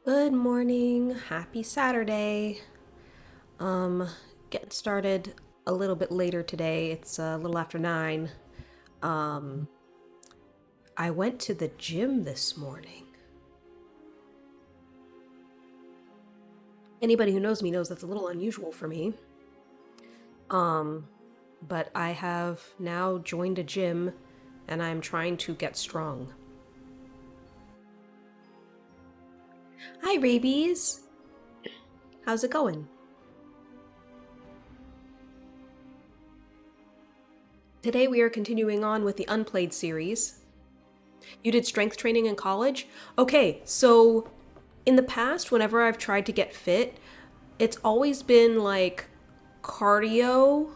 Good morning. Happy Saturday. Getting started a little bit later today. It's a little after 9. Um, I went to the gym this morning. Anybody who knows me knows that's a little unusual for me. Um, but I have now joined a gym and I'm trying to get strong. Hi, Rabies. How's it going? Today we are continuing on with the Unplayed series. You did strength training in college? Okay, so in the past, whenever I've tried to get fit, it's always been like cardio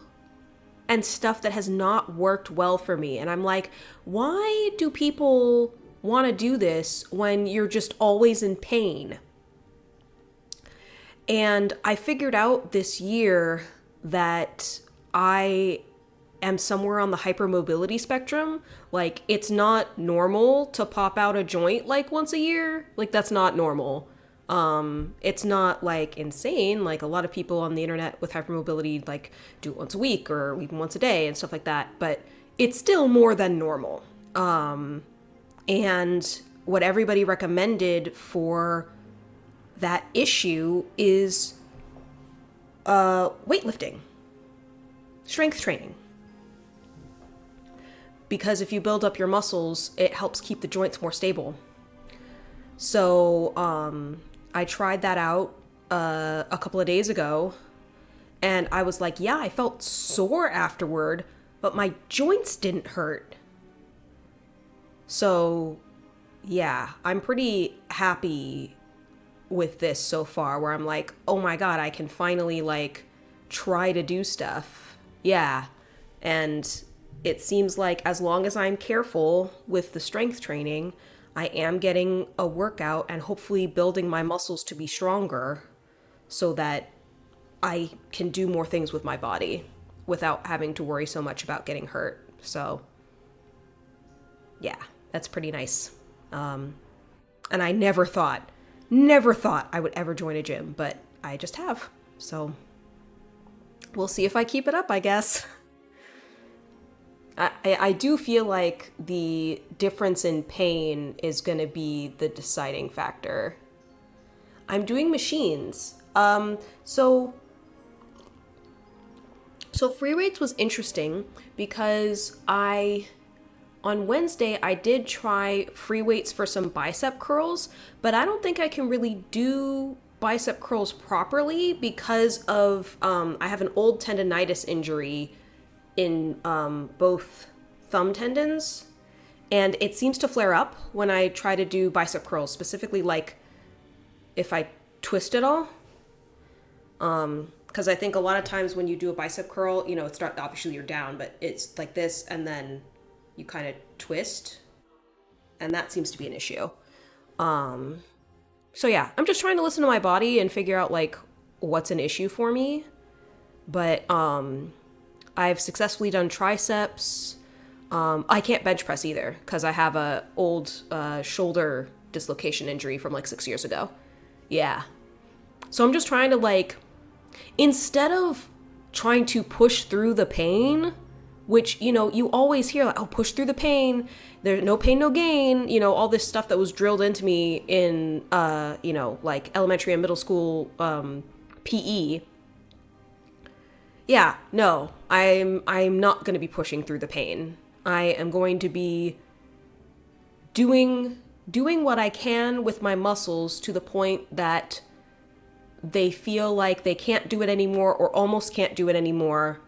and stuff that has not worked well for me. And I'm like, why do people want to do this when you're just always in pain? And I figured out this year that I am somewhere on the hypermobility spectrum. Like, it's not normal to pop out a joint like once a year. Like, that's not normal. It's not like insane. Like, a lot of people on the internet with hypermobility like do it once a week or even once a day and stuff like that. But it's still more than normal. And what everybody recommended for that issue is weightlifting, strength training. Because if you build up your muscles, it helps keep the joints more stable. So I tried that out a couple of days ago, and I was like, yeah, I felt sore afterward, but my joints didn't hurt. So yeah, I'm pretty happy with this so far, where I'm like, oh my god, I can finally like try to do stuff. Yeah. And it seems like as long as I'm careful with the strength training, I am getting a workout and hopefully building my muscles to be stronger so that I can do more things with my body without having to worry so much about getting hurt. So, yeah, that's pretty nice. And I never thought I would ever join a gym, but I just have. So, we'll see if I keep it up, I guess. I do feel like the difference in pain is going to be the deciding factor. I'm doing machines. So free weights was interesting because on Wednesday I did try free weights for some bicep curls, but I don't think I can really do bicep curls properly because of I have an old tendonitis injury in both thumb tendons, and it seems to flare up when I try to do bicep curls, specifically like if I twist it all. Because I think a lot of times when you do a bicep curl, it's not obviously you're down, but it's like this, and then you kind of twist, and that seems to be an issue. So yeah, I'm just trying to listen to my body and figure out like what's an issue for me. But I've successfully done triceps. I can't bench press either because I have a old shoulder dislocation injury from like 6 years ago. Yeah. So I'm just trying to like, instead of trying to push through the pain, which, you always hear like, oh, push through the pain. There's no pain, no gain. All this stuff that was drilled into me in, like elementary and middle school PE. Yeah, no, I'm not going to be pushing through the pain. I am going to be doing what I can with my muscles to the point that they feel like they can't do it anymore or almost can't do it anymore,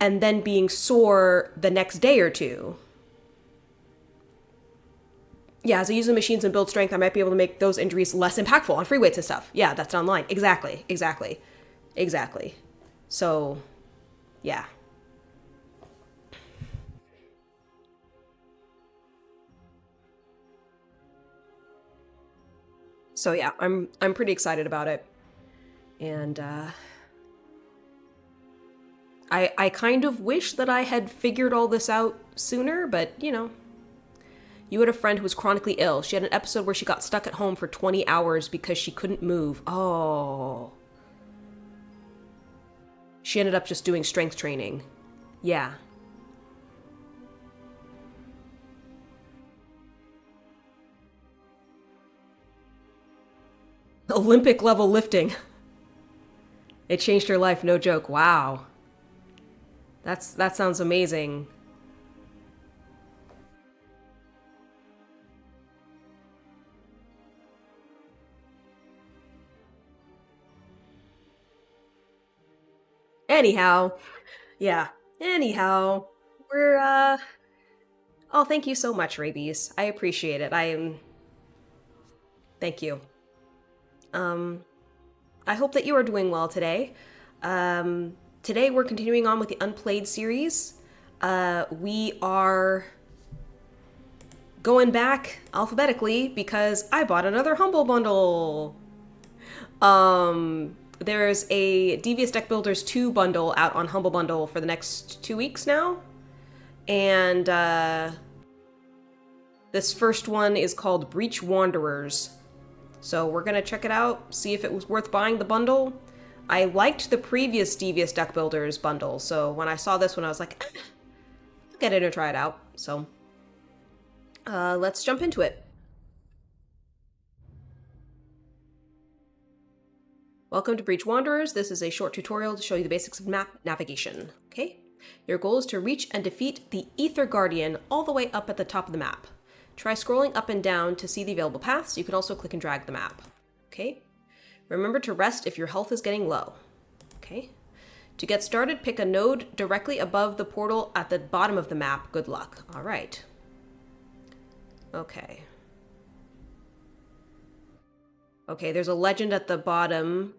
and then being sore the next day or two. Yeah, as I use the machines and build strength, I might be able to make those injuries less impactful on free weights and stuff. Yeah, that's online. Exactly. So, yeah. So yeah, I'm pretty excited about it. And I kind of wish that I had figured all this out sooner, but You had a friend who was chronically ill. She had an episode where she got stuck at home for 20 hours because she couldn't move. Oh. She ended up just doing strength training. Yeah. Olympic level lifting. It changed her life, no joke. Wow. That sounds amazing. Anyhow, yeah. Anyhow, we're oh, thank you so much, Rabies. I appreciate it. Thank you. Um I hope that you are doing well today. Today we're continuing on with the Unplayed series. We are going back alphabetically because I bought another Humble Bundle. There's a Devious Deckbuilders 2 bundle out on Humble Bundle for the next 2 weeks now. And this first one is called Breach Wanderers. So we're going to check it out, see if it was worth buying the bundle. I liked the previous Devious Deckbuilders bundle, so when I saw this one, I was like, I'll get it and try it out. So let's jump into it. Welcome to Breach Wanderers. This is a short tutorial to show you the basics of map navigation. Okay? Your goal is to reach and defeat the Ether Guardian all the way up at the top of the map. Try scrolling up and down to see the available paths. You can also click and drag the map. Okay? Remember to rest if your health is getting low. Okay? To get started, pick a node directly above the portal at the bottom of the map. Good luck. All right. Okay. Okay, there's a legend at the bottom.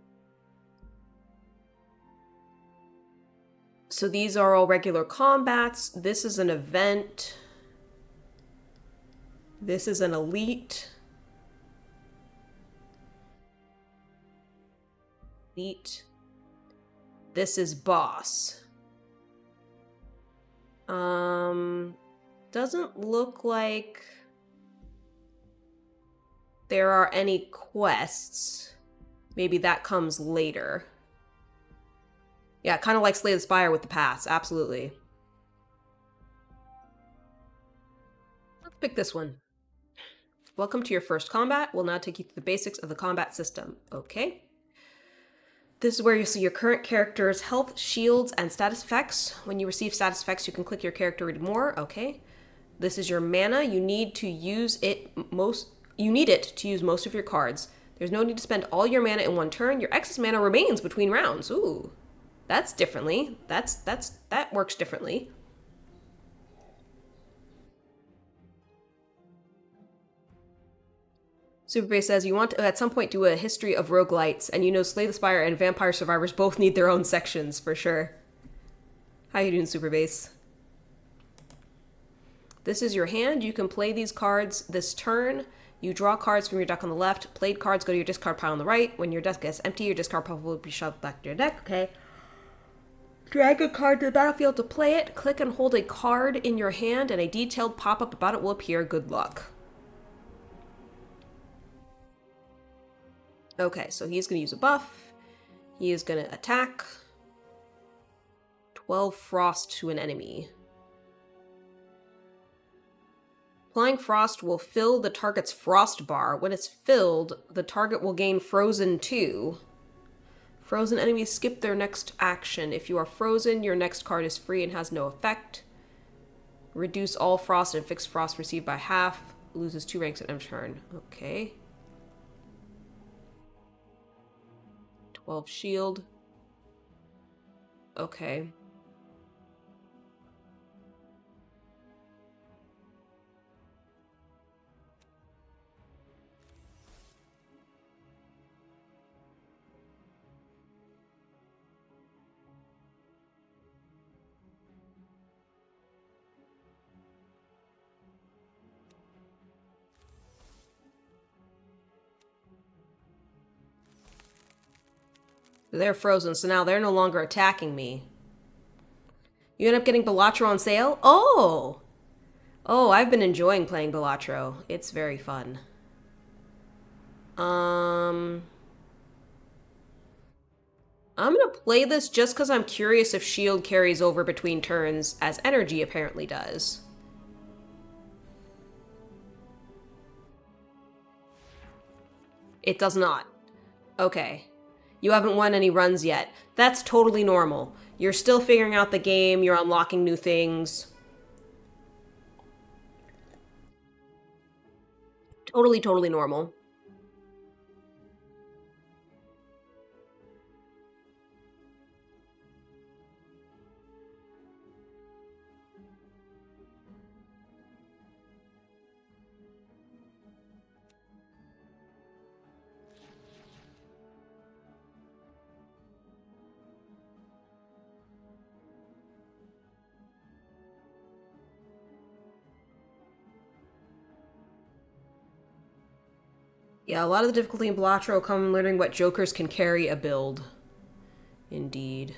So these are all regular combats. This is an event. This is an elite. Elite. This is boss. Doesn't look like there are any quests. Maybe that comes later. Yeah, kind of like Slay the Spire with the paths. Absolutely. Let's pick this one. Welcome to your first combat. We'll now take you through the basics of the combat system. Okay. This is where you'll see your current character's health, shields, and status effects. When you receive status effects, you can click your character to read more. Okay. This is your mana. You need to use it to use most of your cards. There's no need to spend all your mana in one turn. Your excess mana remains between rounds. Ooh. That's differently. That works differently. Superbase says you want to at some point do a history of roguelites, and you know Slay the Spire and Vampire Survivors both need their own sections for sure. How you doing, Superbase? This is your hand. You can play these cards this turn. You draw cards from your deck on the left. Played cards go to your discard pile on the right. When your deck gets empty, your discard pile will be shoved back to your deck. Okay. Drag a card to the battlefield to play it. Click and hold a card in your hand, and a detailed pop-up about it will appear. Good luck. Okay, so he's going to use a buff. He is going to attack. 12 frost to an enemy. Applying frost will fill the target's frost bar. When it's filled, the target will gain frozen 2. Frozen enemies skip their next action. If you are frozen, your next card is free and has no effect. Reduce all frost and fixed frost received by half. Loses 2 ranks at end turn. Okay. 12 shield. Okay. They're frozen, so now they're no longer attacking me. You end up getting Bellatra on sale? Oh! Oh, I've been enjoying playing Balatro. It's very fun. Um, I'm gonna play this just because I'm curious if shield carries over between turns, as energy apparently does. It does not. Okay. You haven't won any runs yet. That's totally normal. You're still figuring out the game, you're unlocking new things. Totally, totally normal. Yeah, a lot of the difficulty in Balatro come from learning what jokers can carry a build. Indeed.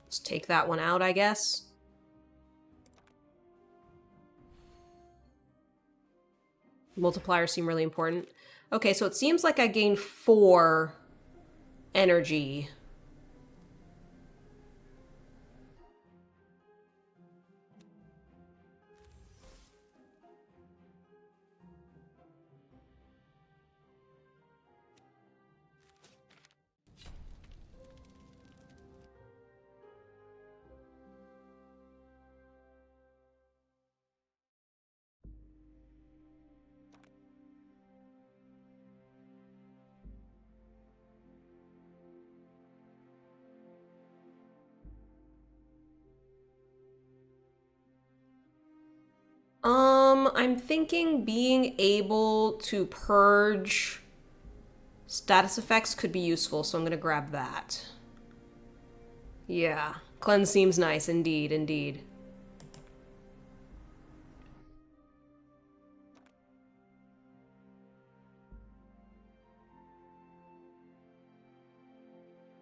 Let's take that one out, I guess. Multipliers seem really important. Okay, so it seems like I gained 4 energy. I'm thinking being able to purge status effects could be useful, so I'm gonna grab that. Yeah, cleanse seems nice, indeed, indeed.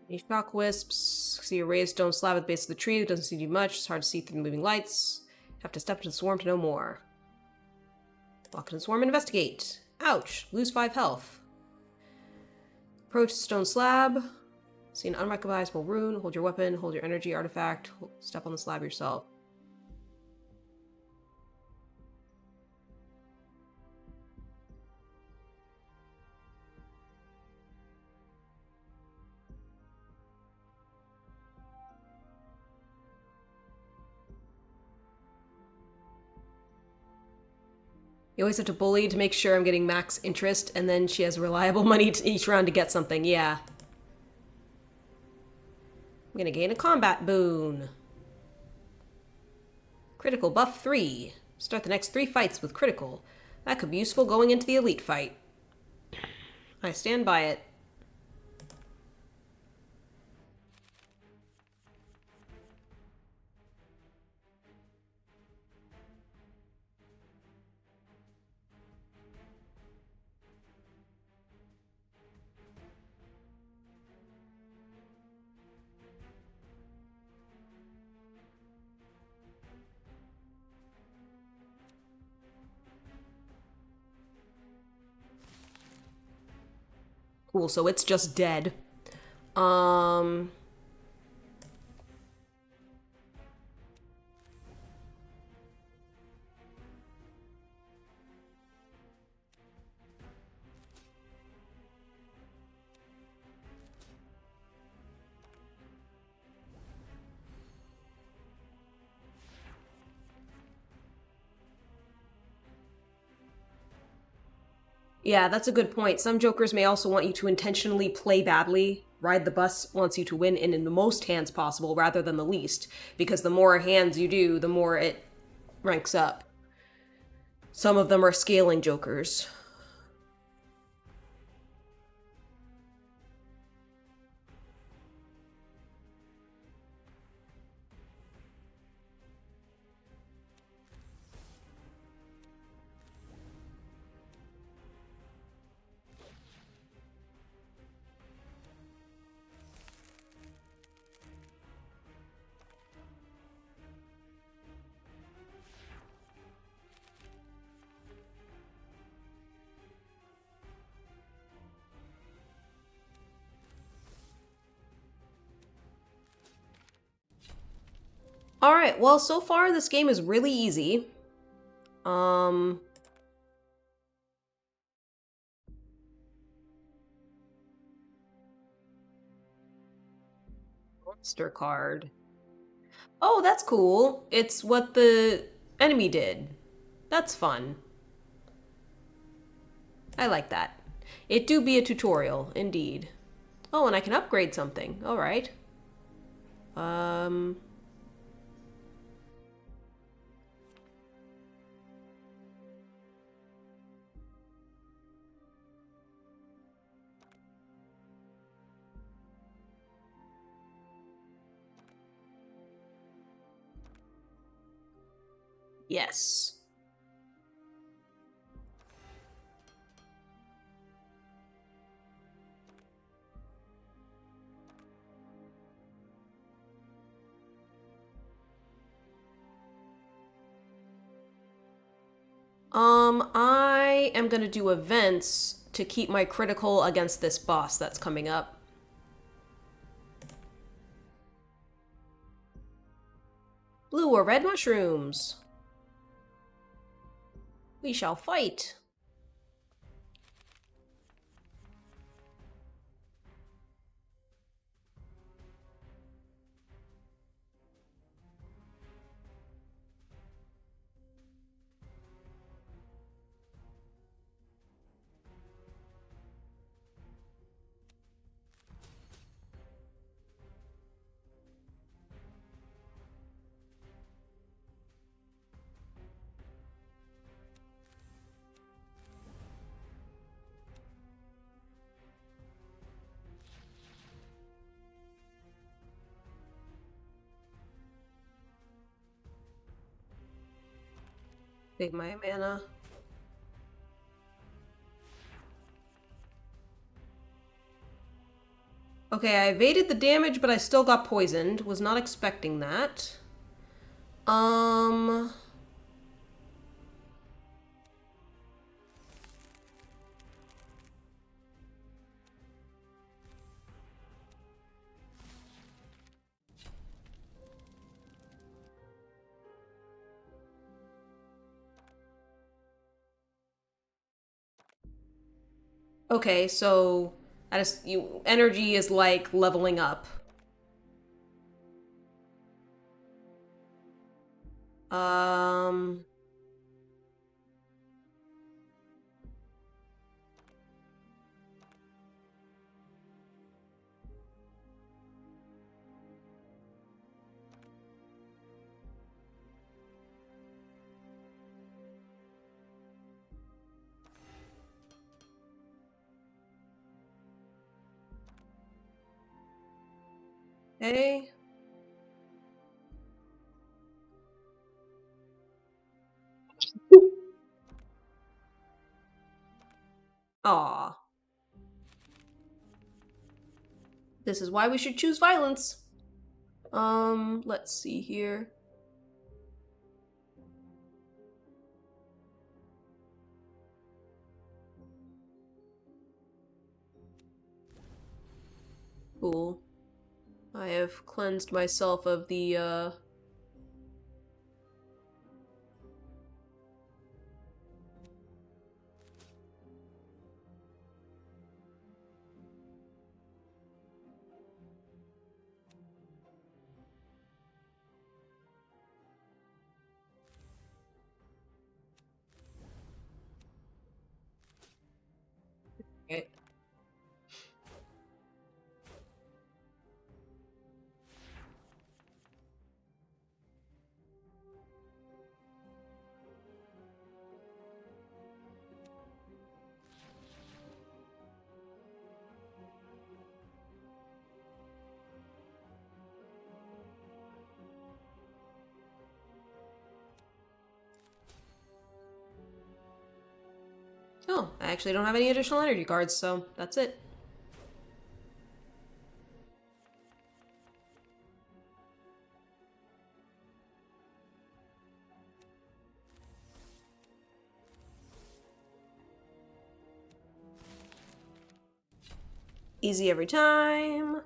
Any shock wisps. See a raised stone slab at the base of the tree. It doesn't seem to do much. It's hard to see through the moving lights. Have to step into the swarm to know more. Walk into the swarm and investigate. Ouch! Lose 5 health. Approach the stone slab. See an unrecognizable rune. Hold your weapon. Hold your energy artifact. Step on the slab yourself. You always have to bully to make sure I'm getting max interest, and then she has reliable money each round to get something. Yeah. I'm gonna gain a combat boon. Critical buff 3. Start the next 3 fights with critical. That could be useful going into the elite fight. I stand by it. Cool, so it's just dead. Um... Yeah, that's a good point. Some jokers may also want you to intentionally play badly. Ride the Bus wants you to win in the most hands possible rather than the least, because the more hands you do, the more it ranks up. Some of them are scaling jokers. Alright, well, so far this game is really easy. Monster card. Oh, that's cool. It's what the enemy did. That's fun. I like that. It do be a tutorial, indeed. Oh, and I can upgrade something. Alright. Um... Yes. I am gonna do events to keep my critical against this boss that's coming up. Blue or red mushrooms? We shall fight. Save my mana. Okay, I evaded the damage, but I still got poisoned. Was not expecting that. Um... Okay, so energy is like leveling up. Um... Hey. Aw. This is why we should choose violence. Let's see here. Cool. I have cleansed myself of the, Okay. Oh, I actually don't have any additional energy cards, so that's it. Easy every time.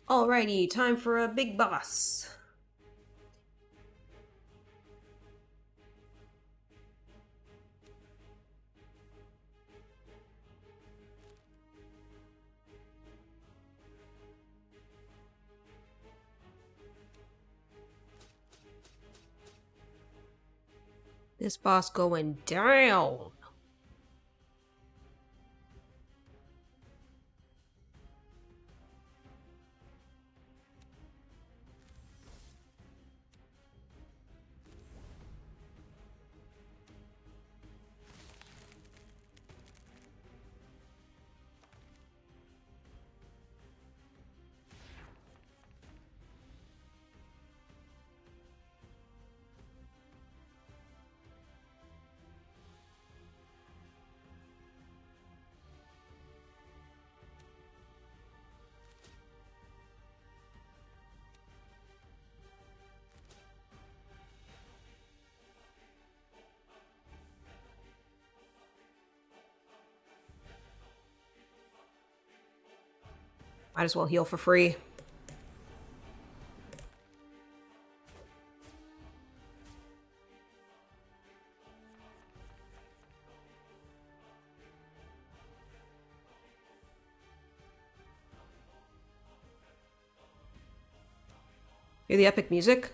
Alrighty, time for a big boss. This boss going down. Might as well heal for free. Hear the epic music?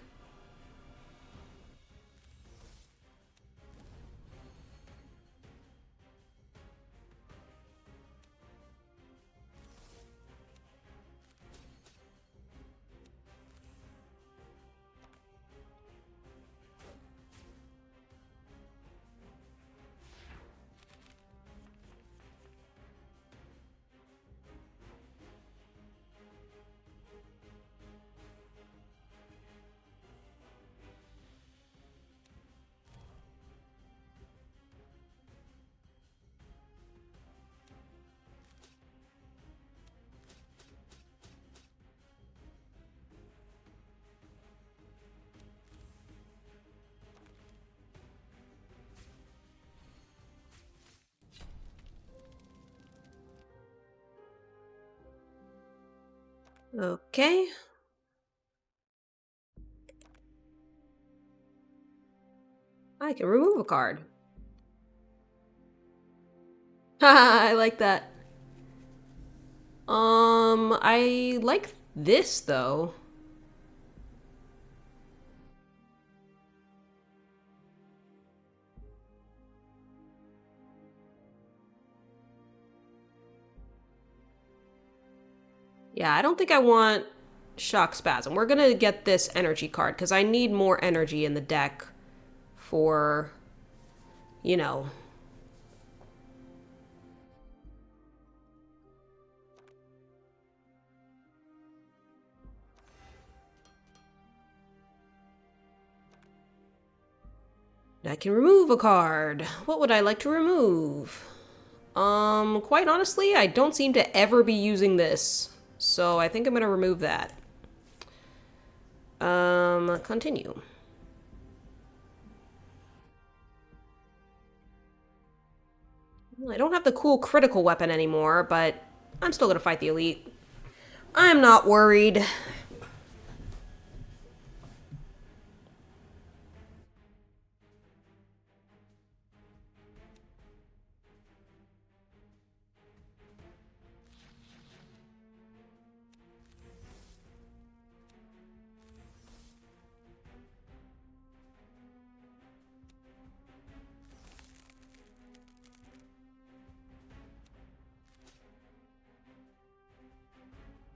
Okay. I can remove a card. Haha, I like that. I like this though. Yeah, I don't think I want Shock Spasm. We're gonna get this energy card because I need more energy in the deck for, you know. I can remove a card. What would I like to remove? Quite honestly, I don't seem to ever be using this. So I think I'm gonna remove that. Continue. I don't have the cool critical weapon anymore, but I'm still gonna fight the elite. I'm not worried.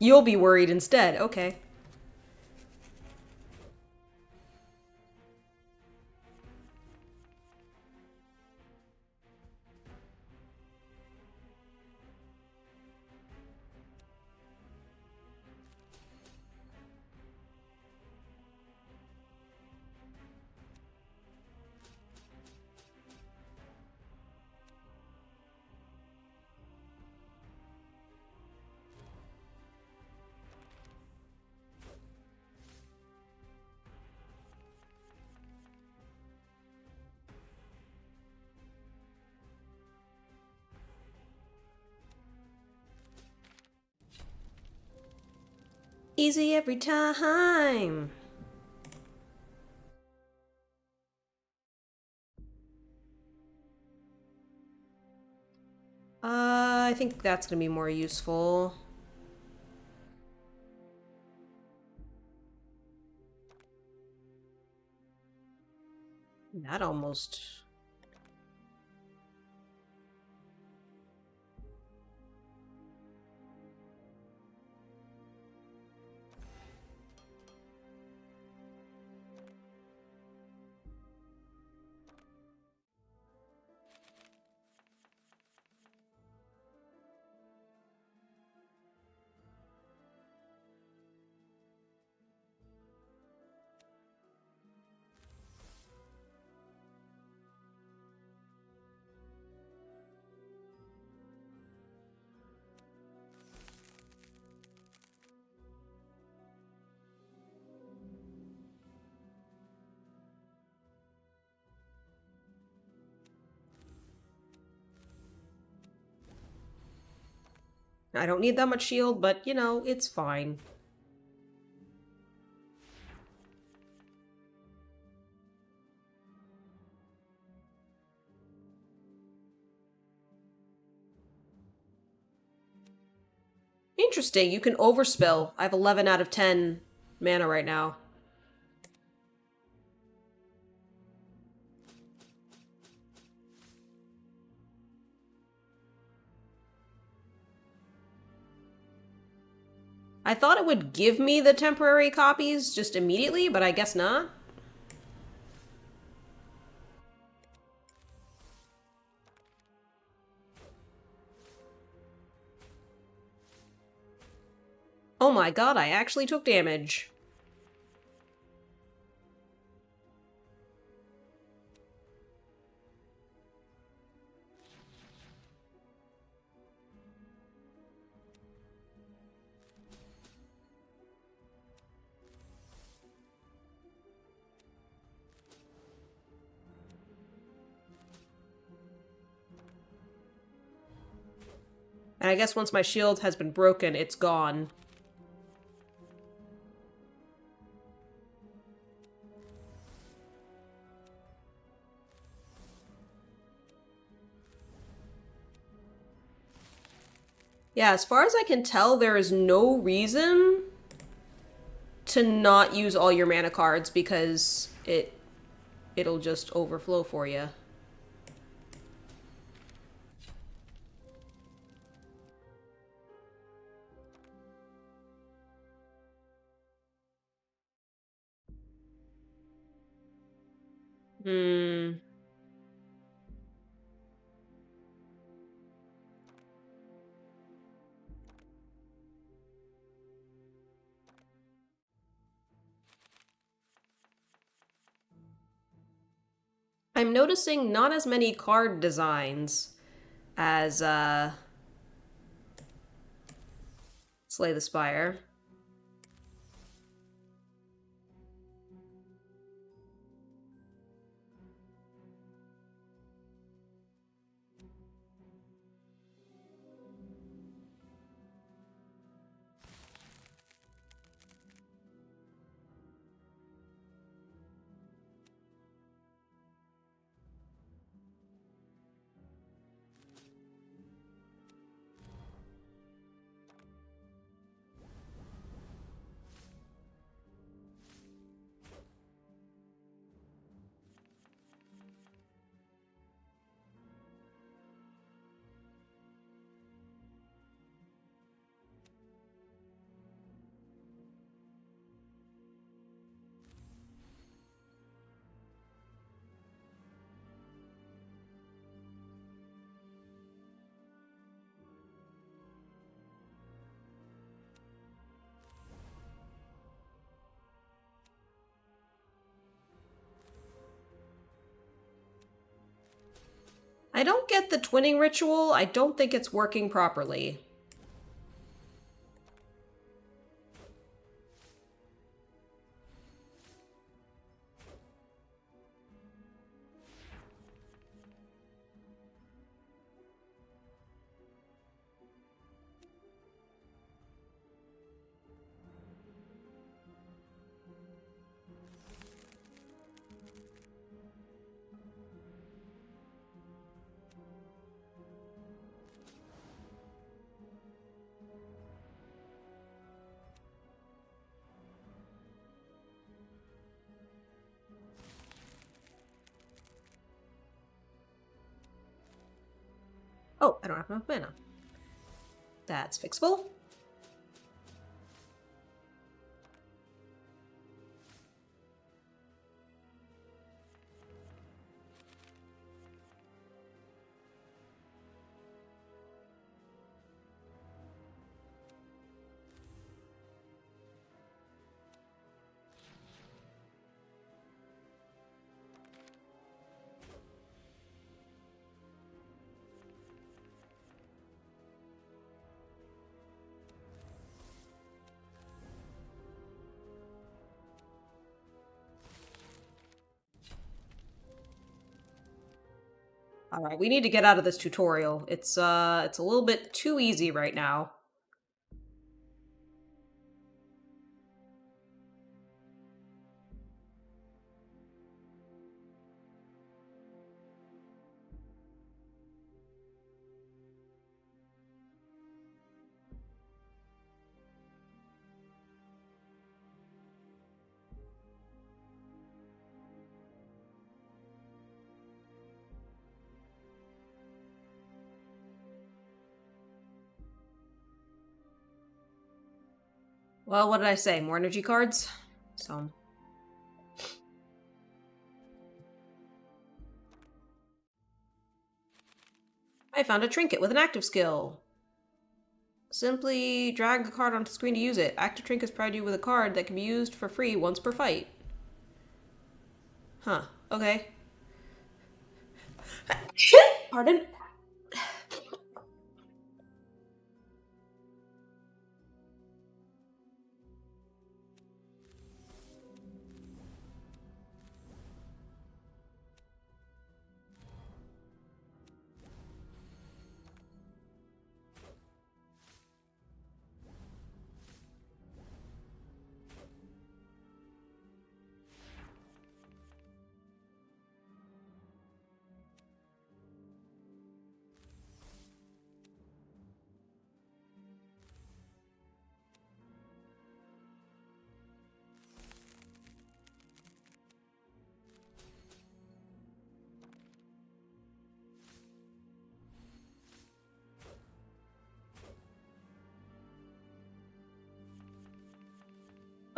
You'll be worried instead. Okay. Easy every time. I think that's gonna be more useful. That almost... I don't need that much shield, but, you know, it's fine. Interesting, you can overspill. I have 11 out of 10 mana right now. I thought it would give me the temporary copies just immediately, but I guess not. Oh my god, I actually took damage. And I guess once my shield has been broken, it's gone. Yeah, as far as I can tell, there is no reason to not use all your mana cards because it'll just overflow for you. Hmm. I'm noticing not as many card designs as Slay the Spire. I don't get the twinning ritual. I don't think it's working properly. Oh, I don't have enough mana. That's fixable. All right, we need to get out of this tutorial. It's a little bit too easy right now. Well, what did I say? More energy cards? So. I found a trinket with an active skill. Simply drag the card onto the screen to use it. Active trinkets provide you with a card that can be used for free once per fight. Huh. Okay. Pardon?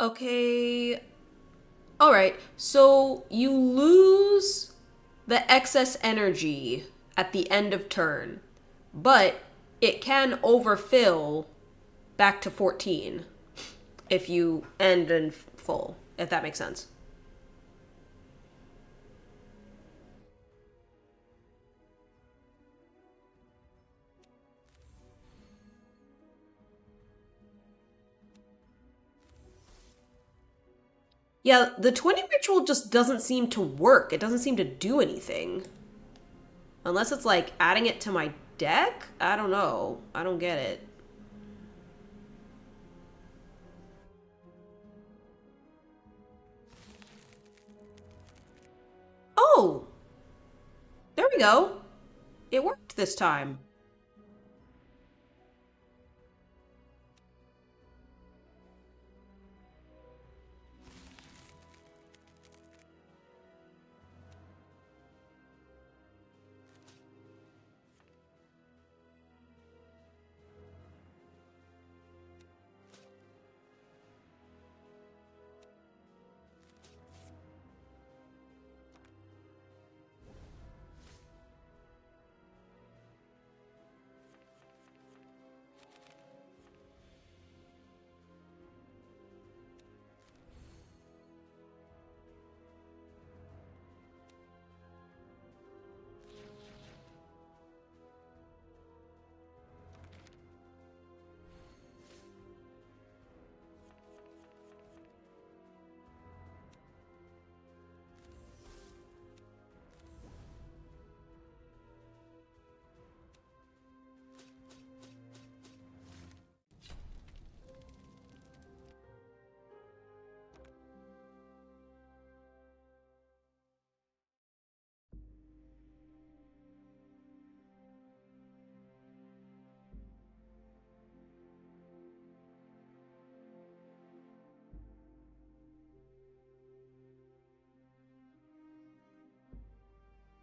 Okay. Alright, so you lose the excess energy at the end of turn, but it can overfill back to 14 if you end in full, if that makes sense. Yeah, the twinning ritual just doesn't seem to work. It doesn't seem to do anything. Unless it's like adding it to my deck? I don't know. I don't get it. Oh! There we go. It worked this time.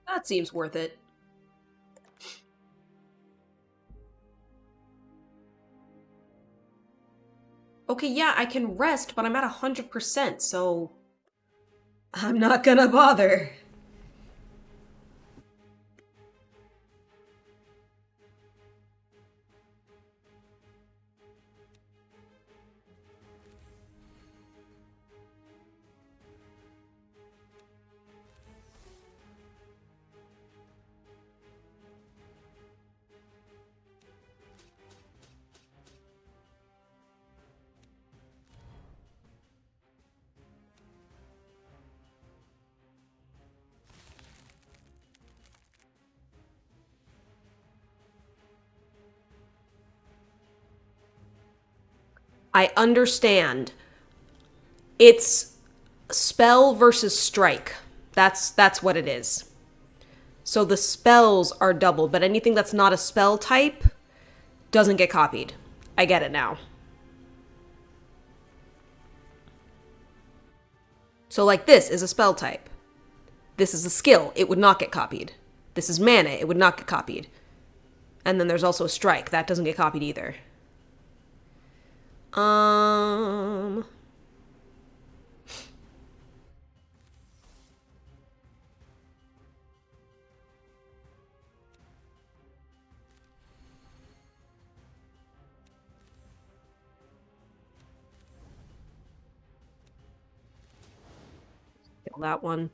That seems worth it. Okay, yeah, I can rest, but I'm at 100%, so I'm not gonna bother. I understand. It's spell versus strike. That's what it is. So the spells are doubled, but anything that's not a spell type doesn't get copied. I get it now. So like this is a spell type. This is a skill. It would not get copied. This is mana. It would not get copied. And then there's also a strike. That doesn't get copied either. Um Kill that one.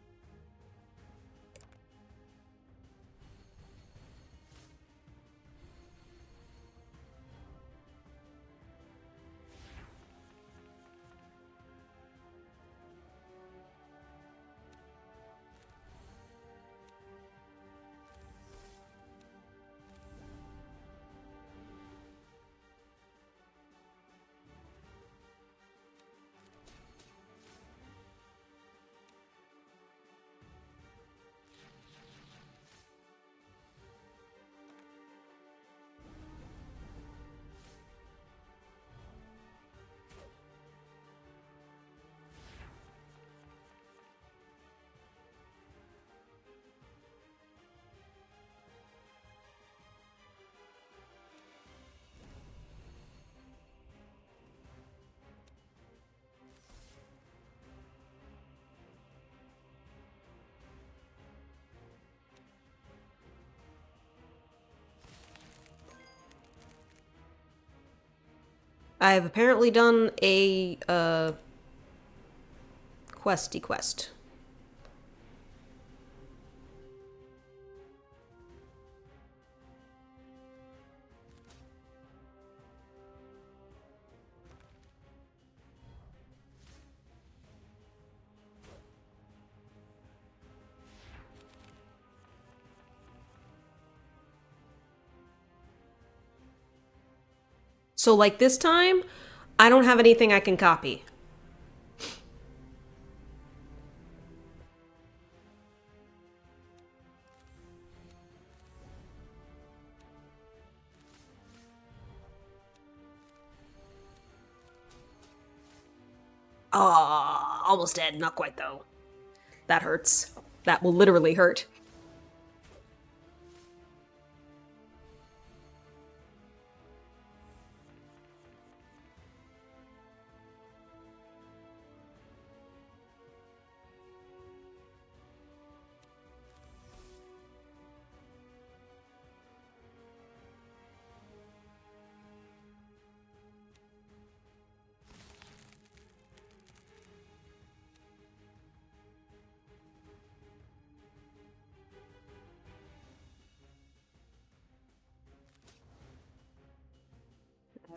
I have apparently done a questy quest. So like this time, I don't have anything I can copy. Oh, almost dead. Not quite though. That hurts. That will literally hurt.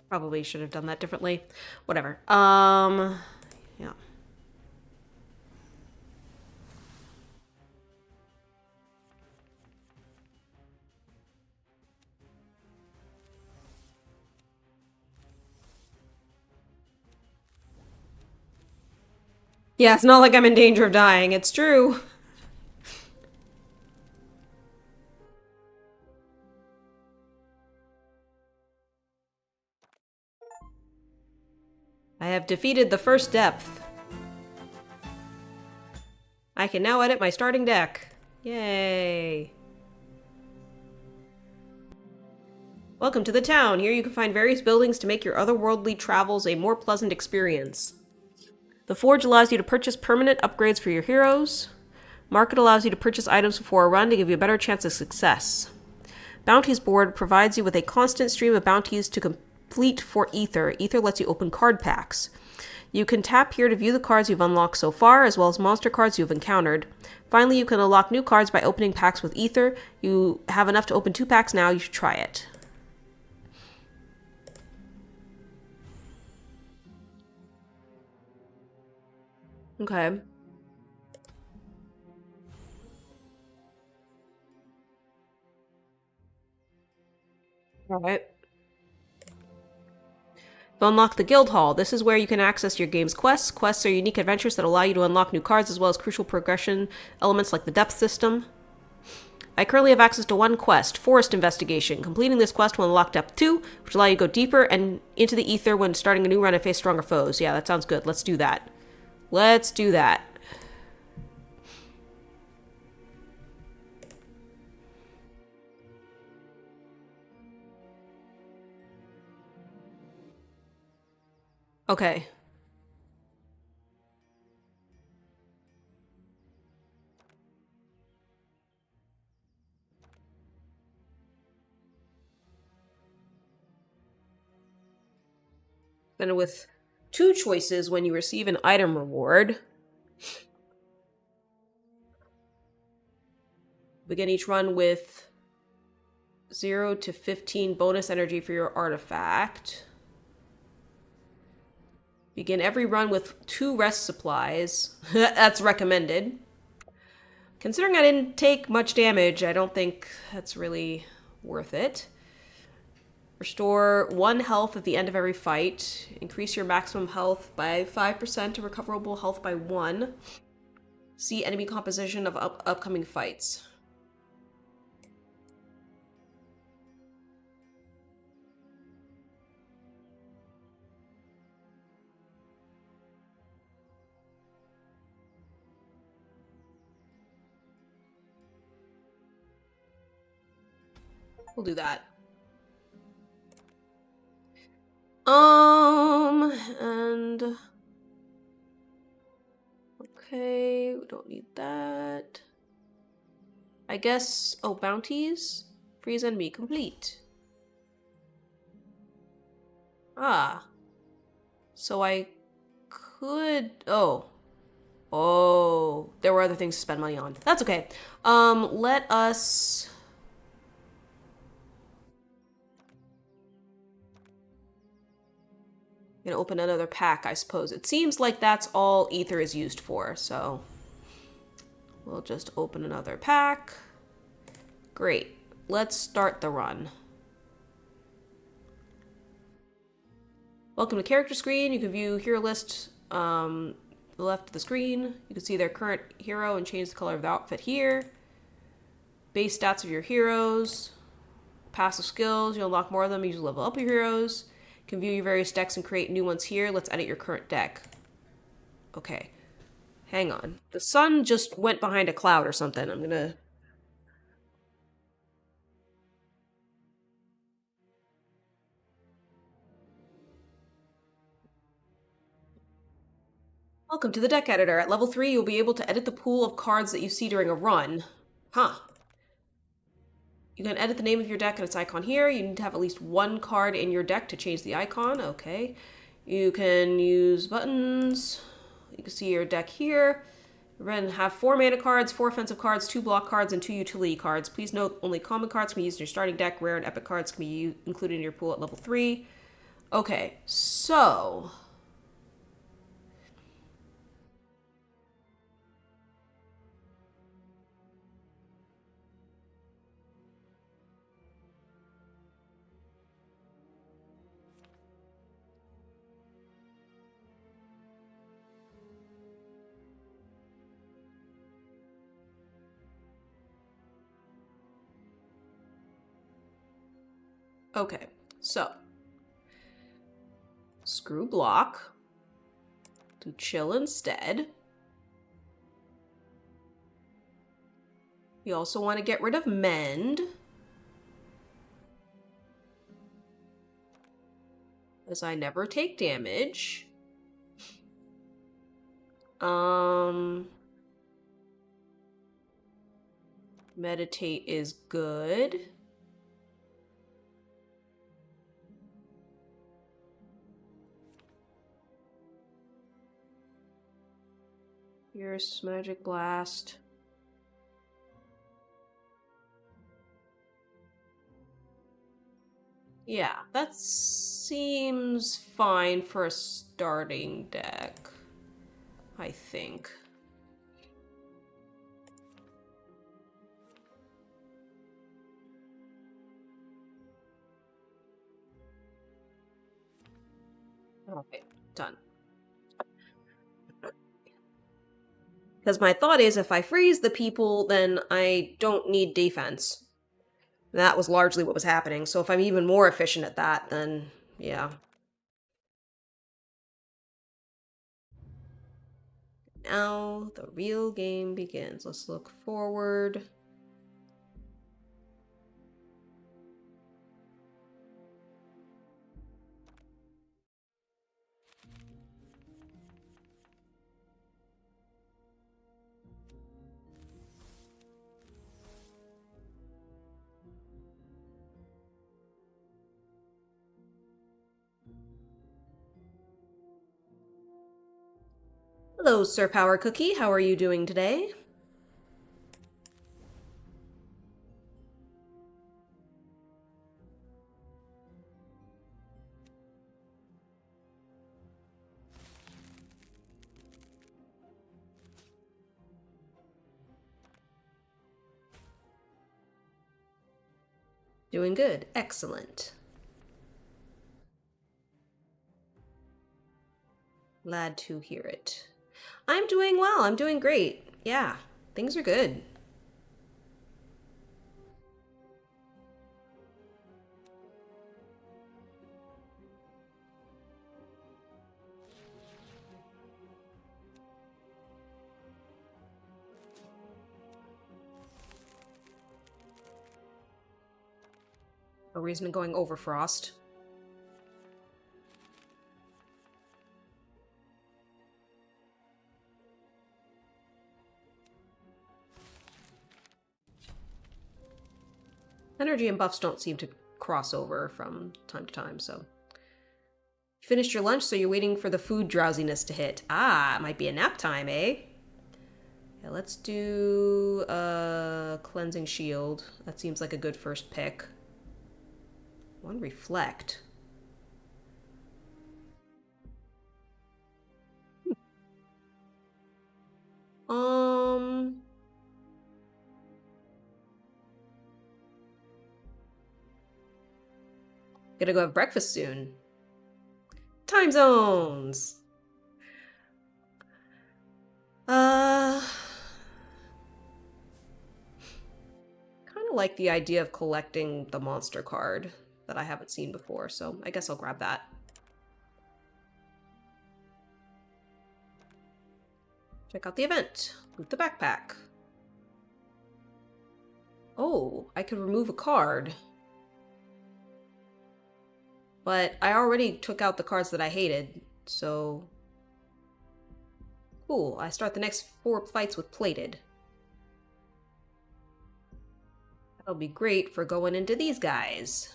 Probably should have done that differently. Whatever. Yeah. Yeah, it's not like I'm in danger of dying. It's true. I have defeated the first depth. I can now edit my starting deck. Yay. Welcome to the town. Here you can find various buildings to make your otherworldly travels a more pleasant experience. The Forge allows you to purchase permanent upgrades for your heroes. Market allows you to purchase items before a run to give you a better chance of success. Bounties board provides you with a constant stream of bounties to complete for Ether. Ether lets you open card packs. You can tap here to view the cards you've unlocked so far, as well as monster cards you've encountered. Finally, you can unlock new cards by opening packs with Ether. You have enough to open 2 packs now. You should try it. Okay. Alright. Unlock the Guild Hall. This is where you can access your game's quests. Quests are unique adventures that allow you to unlock new cards as well as crucial progression elements like the depth system. I currently have access to 1 quest, Forest Investigation. Completing this quest will unlock Depth 2, which will allow you to go deeper and into the ether when starting a new run and face stronger foes. Yeah, that sounds good. Let's do that. Let's do that. Okay. Then with 2 choices when you receive an item reward. Begin each run with 0 to 15 bonus energy for your artifact. Begin every run with 2 rest supplies. That's recommended. Considering I didn't take much damage, I don't think that's really worth it. Restore 1 health at the end of every fight. Increase your maximum health by 5% and recoverable health by 1. See enemy composition of upcoming fights. We'll do that. And okay, we don't need that. I guess, oh, bounties? Freeze enemy complete. Ah. So I could, oh, there were other things to spend money on. That's okay. Let us gonna open another pack, I suppose. It seems like that's all ether is used for, so we'll just open another pack. Great. Let's start the run. Welcome to character screen. You can view hero list the left of the screen. You can see their current hero and change the color of the outfit here. Base stats of your heroes. Passive skills. You unlock more of them. You use level up your heroes. You can view your various decks and create new ones here. Let's edit your current deck. Okay. Hang on. The sun just went behind a cloud or something. I'm gonna... Welcome to the deck editor. At level 3, you'll be able to edit the pool of cards that you see during a run. Huh. You can edit the name of your deck and its icon here. You need to have at least 1 card in your deck to change the icon. Okay. You can use buttons. You can see your deck here. You can have 4 mana cards, 4 offensive cards, 2 block cards, and 2 utility cards. Please note, only common cards can be used in your starting deck. Rare and epic cards can be included in your pool at level 3. Okay, so... Okay, so... Screw block. Do chill instead. We also want to get rid of mend. as I never take damage. Meditate is good. Fierce Magic Blast. Yeah, that seems fine for a starting deck, I think. Okay, done. Because my thought is, if I freeze the people, then I don't need defense. That was largely what was happening, so if I'm even more efficient at that, then yeah. Now the real game begins. Let's look forward. Hello, Sir Power Cookie. How are you doing today? Doing good. Excellent. Glad to hear it. I'm doing well. I'm doing great. Yeah, things are good. No reason in going over Frost. Energy and buffs don't seem to cross over from time to time, so. You finished your lunch, so you're waiting for the food drowsiness to hit. Ah, it might be a nap time, eh? Yeah, let's do Cleansing Shield. That seems like a good first pick. One Reflect. Um... Gonna go have breakfast soon. Time zones! Kind of like the idea of collecting the monster card that I haven't seen before, so I guess I'll grab that. Check out the event. Loot the backpack. Oh, I could remove a card. But I already took out the cards that I hated, so... Cool, I start the next 4 fights with Plated. That'll be great for going into these guys.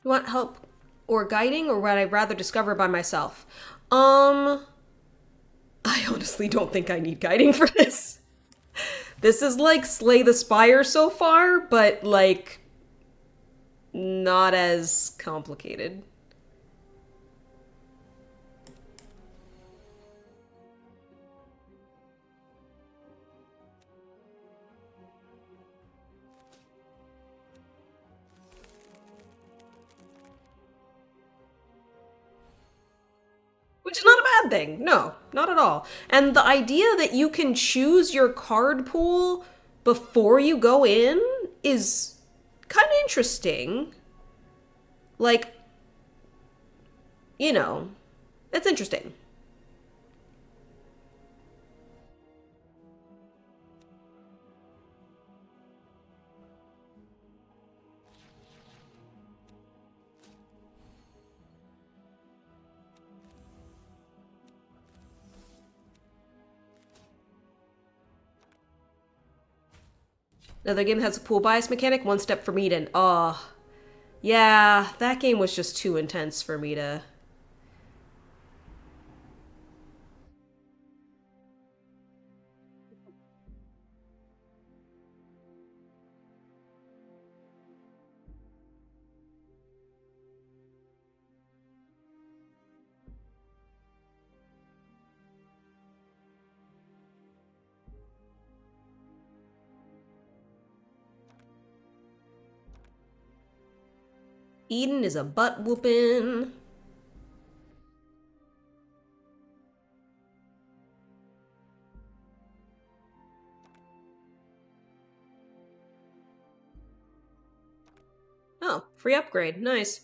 You want help or guiding, or would I rather discover by myself? I honestly don't think I need guiding for this. This is like Slay the Spire so far, but like not as complicated. bad thing. No, not at all. And the idea that you can choose your card pool before you go in is kind of interesting. Like, you know, it's interesting. Another game that has a pool bias mechanic, One Step for Medan. Oh, yeah, that game was just too intense for me to. Eden is a butt whooping. Oh, free upgrade. Nice.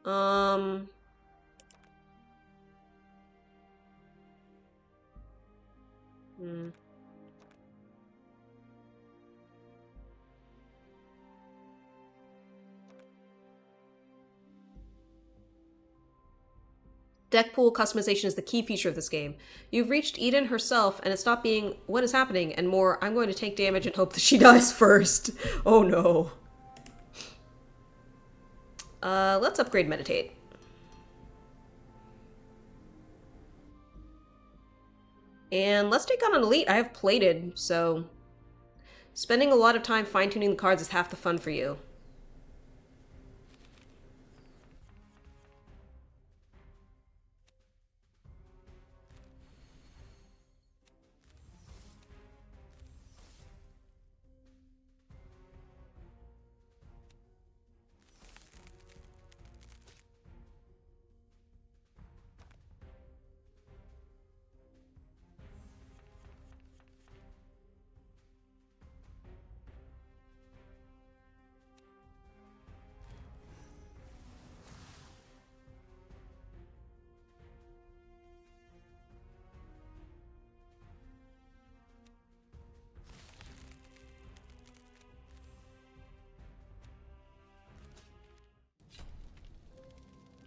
Um. Hmm. Deck pool customization is the key feature of this game. You've reached Eden herself, and it stopped being what is happening and more I'm going to take damage and hope that she dies first. Oh no. Let's upgrade Meditate. And let's take on an Elite. I have Plated, so spending a lot of time fine-tuning the cards is half the fun for you.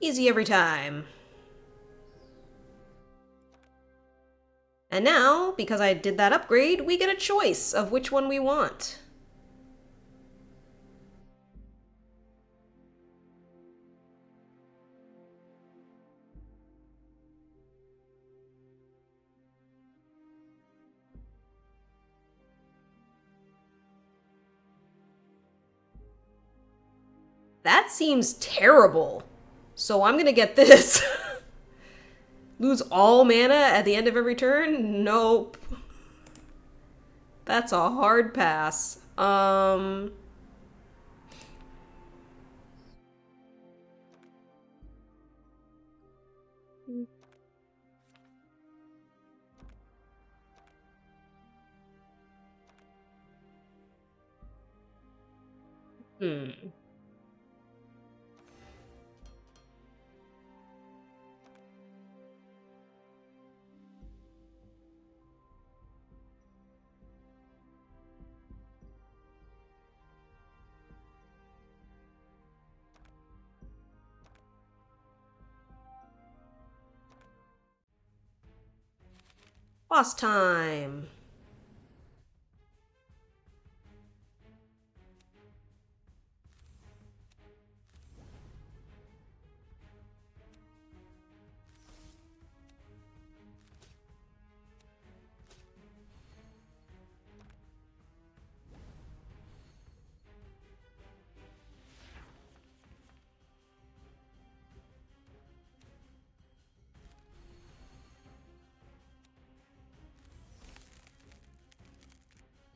Easy every time. And now, because I did that upgrade, we get a choice of which one we want. That seems terrible. So I'm gonna get this. Lose all mana at the end of every turn? Nope. That's a hard pass. Hmm. Boss time.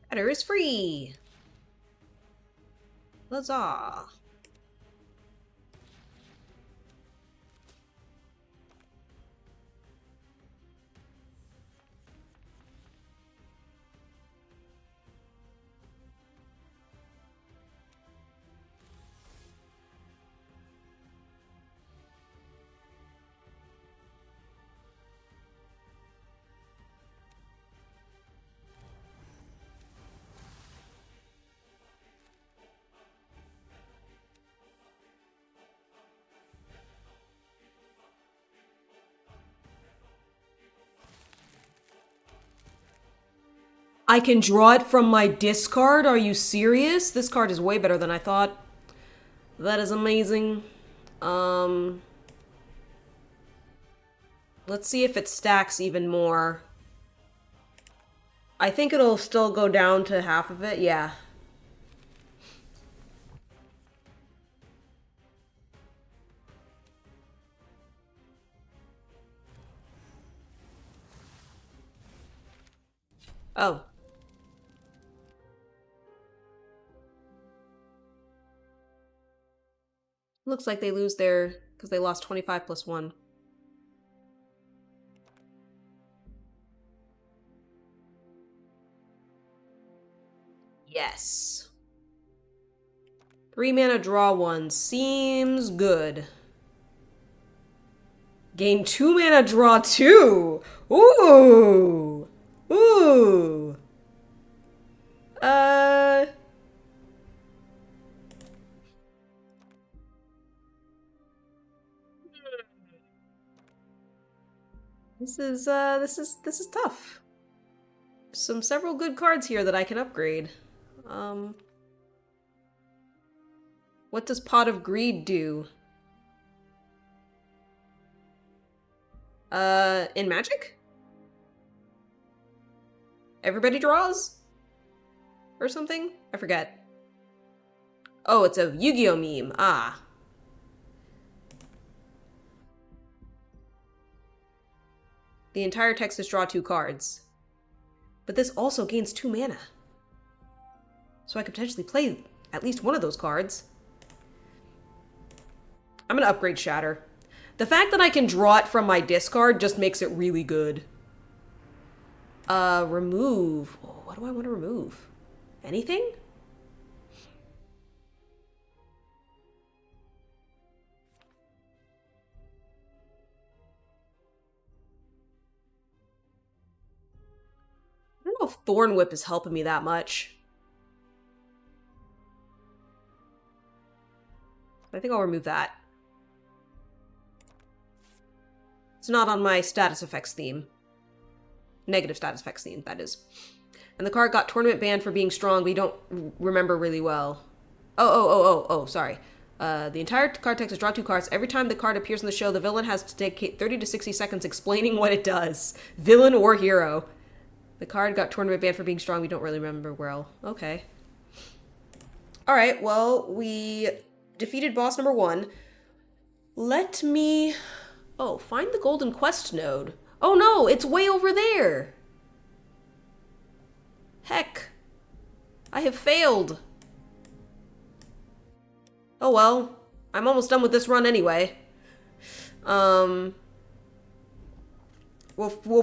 Cutter is free. Huzzah. I can draw it from my discard? Are you serious? This card is way better than I thought. That is amazing. Let's see if it stacks even more. I think it'll still go down to half of it, yeah. Oh. Looks like they lose their... because they lost 25 plus 1. Yes. 3 mana, draw 1. Seems good. Gain 2 mana, draw 2! Ooh! Ooh! This is tough. Several good cards here that I can upgrade. What does Pot of Greed do? In Magic? Everybody draws? Or something? I forget. Oh, it's a Yu-Gi-Oh meme. Ah. The entire text is draw 2 cards. But this also gains 2 mana. So I could potentially play at least one of those cards. I'm gonna upgrade Shatter. The fact that I can draw it from my discard just makes it really good. Remove. Oh, what do I want to remove? Anything? I don't know if Thorn Whip is helping me that much. I think I'll remove that. It's not on my status effects theme. Negative status effects theme, that is. And the card got tournament banned for being strong, but you don't remember really well. Oh, sorry. The entire card text is draw 2 cards. Every time the card appears in the show, the villain has to take 30 to 60 seconds explaining what it does. Villain or hero. The card got tournament banned for being strong, we don't really remember well. Okay. Alright, well, we defeated boss number 1. Let me... Oh, find the Golden Quest node. Oh no, it's way over there! Heck. I have failed. Oh well. I'm almost done with this run anyway. We'll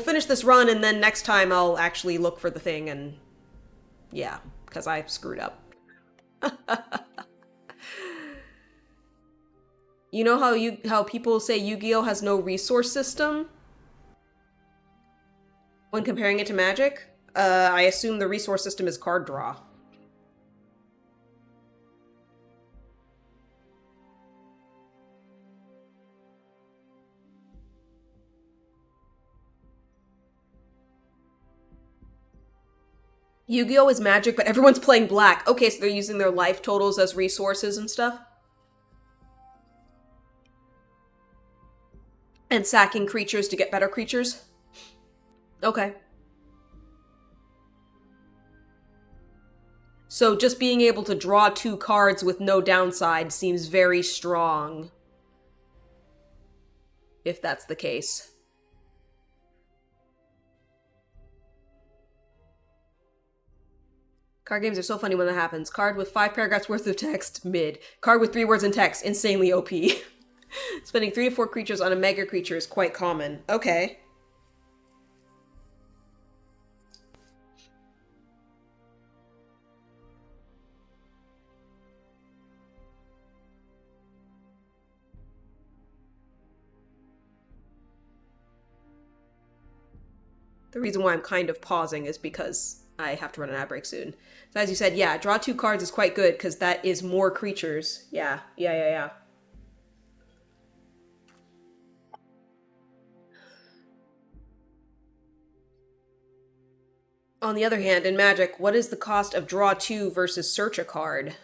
finish this run and then next time I'll actually look for the thing and... Yeah, because I screwed up. You know how people say Yu-Gi-Oh has no resource system? When comparing it to Magic? I assume the resource system is card draw. Yu-Gi-Oh is Magic, but everyone's playing black. Okay, so they're using their life totals as resources and stuff? And sacking creatures to get better creatures? Okay. So just being able to draw 2 cards with no downside seems very strong. If that's the case. Card games are so funny when that happens. Card with 5 paragraphs worth of text, mid. Card with 3 words in text, insanely OP. Spending 3 to 4 creatures on a mega creature is quite common. Okay. The reason why I'm kind of pausing is because I have to run an ad break soon. So as you said, yeah, draw 2 cards is quite good because that is more creatures. Yeah. On the other hand, in Magic, what is the cost of draw 2 versus search a card?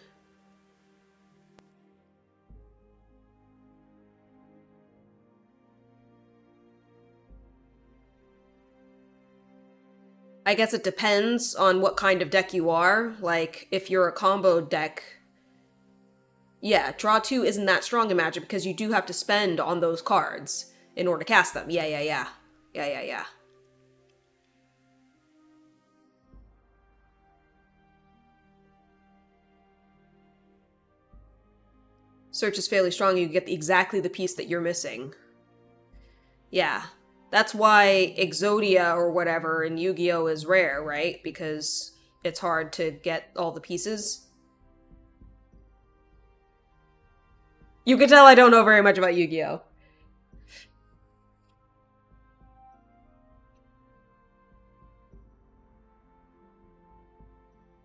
I guess it depends on what kind of deck you are. Like, if you're a combo deck, yeah, draw 2 isn't that strong in Magic because you do have to spend on those cards in order to cast them. Yeah, yeah, yeah. Yeah, yeah, yeah. Search is fairly strong, you get exactly the piece that you're missing. Yeah. That's why Exodia or whatever in Yu-Gi-Oh! Is rare, right? Because it's hard to get all the pieces. You can tell I don't know very much about Yu-Gi-Oh!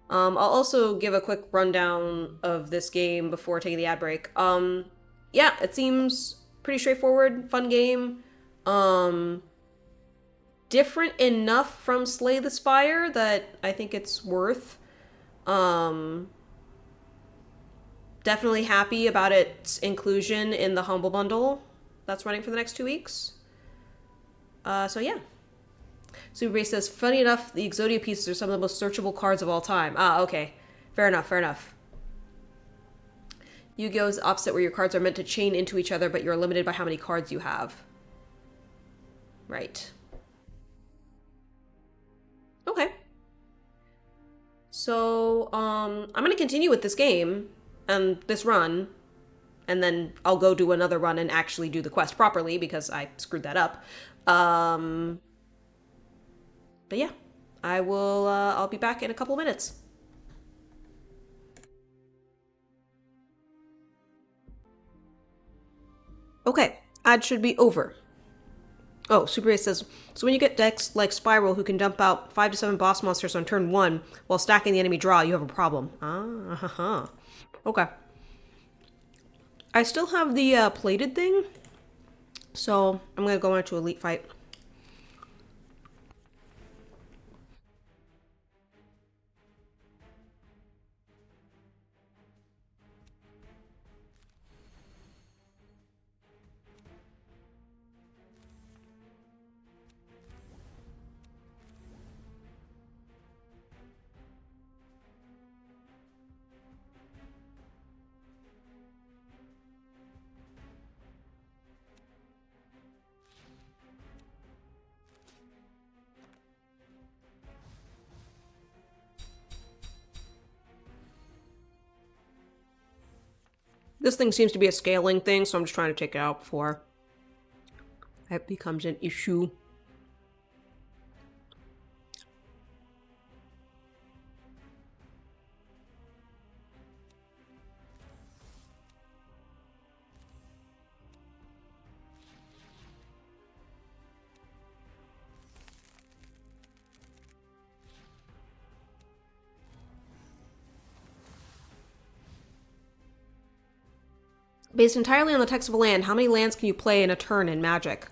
I'll also give a quick rundown of this game before taking the ad break. Yeah, it seems pretty straightforward, fun game. Um, Different enough from Slay the Spire that I think it's worth. Um, Definitely happy about its inclusion in the Humble Bundle that's running for the next 2 weeks. So yeah. Superbase says, funny enough, the Exodia pieces are some of the most searchable cards of all time. Ah, okay. Fair enough, fair enough. Yu-Gi-Oh! Is opposite where your cards are meant to chain into each other, but you're limited by how many cards you have. Right. Okay. So, I'm gonna continue with this game and this run, and then I'll go do another run and actually do the quest properly because I screwed that up. But yeah, I'll be back in a couple minutes. Okay, ad should be over. Oh, Super Ace says, so when you get decks like Spiral who can dump out 5 to 7 boss monsters on turn 1 while stacking the enemy draw, you have a problem. Ah, haha. Okay. I still have the plated thing, so I'm gonna go into Elite Fight. This thing seems to be a scaling thing, so I'm just trying to take it out before it becomes an issue. Based entirely on the text of a land, how many lands can you play in a turn in Magic?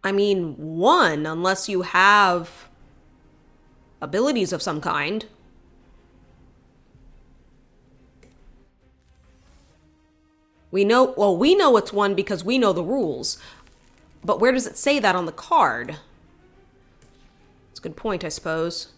I mean, one, unless you have abilities of some kind. We know it's one because we know the rules. But where does it say that on the card? It's a good point, I suppose.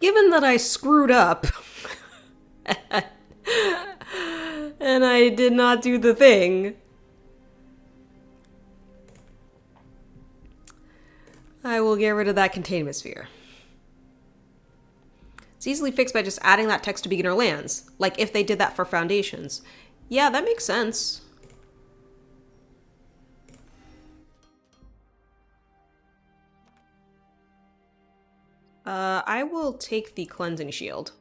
Given that I screwed up and I did not do the thing, I will get rid of that containment sphere. It's easily fixed by just adding that text to beginner lands, like if they did that for foundations. Yeah, that makes sense. I will take the cleansing shield.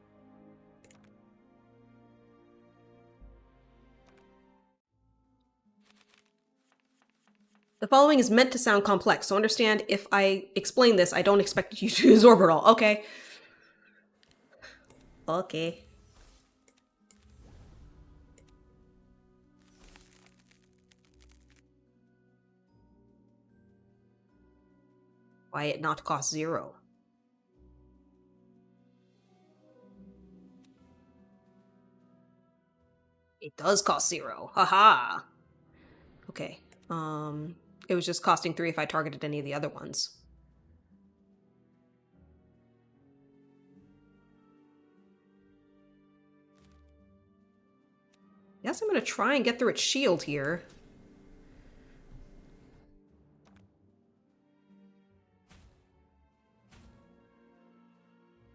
The following is meant to sound complex, so understand if I explain this, I don't expect you to use orbital. Okay. Okay. Why it not cost 0? It does cost 0. Haha. Okay. It was just costing 3 if I targeted any of the other ones. Yes, I'm gonna try and get through its shield here.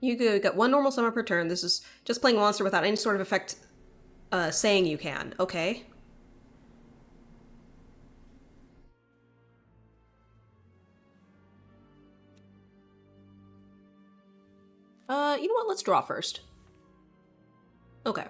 You get 1 normal summon per turn. This is just playing a monster without any sort of effect saying you can. Okay. You know what? Let's draw first. Okay.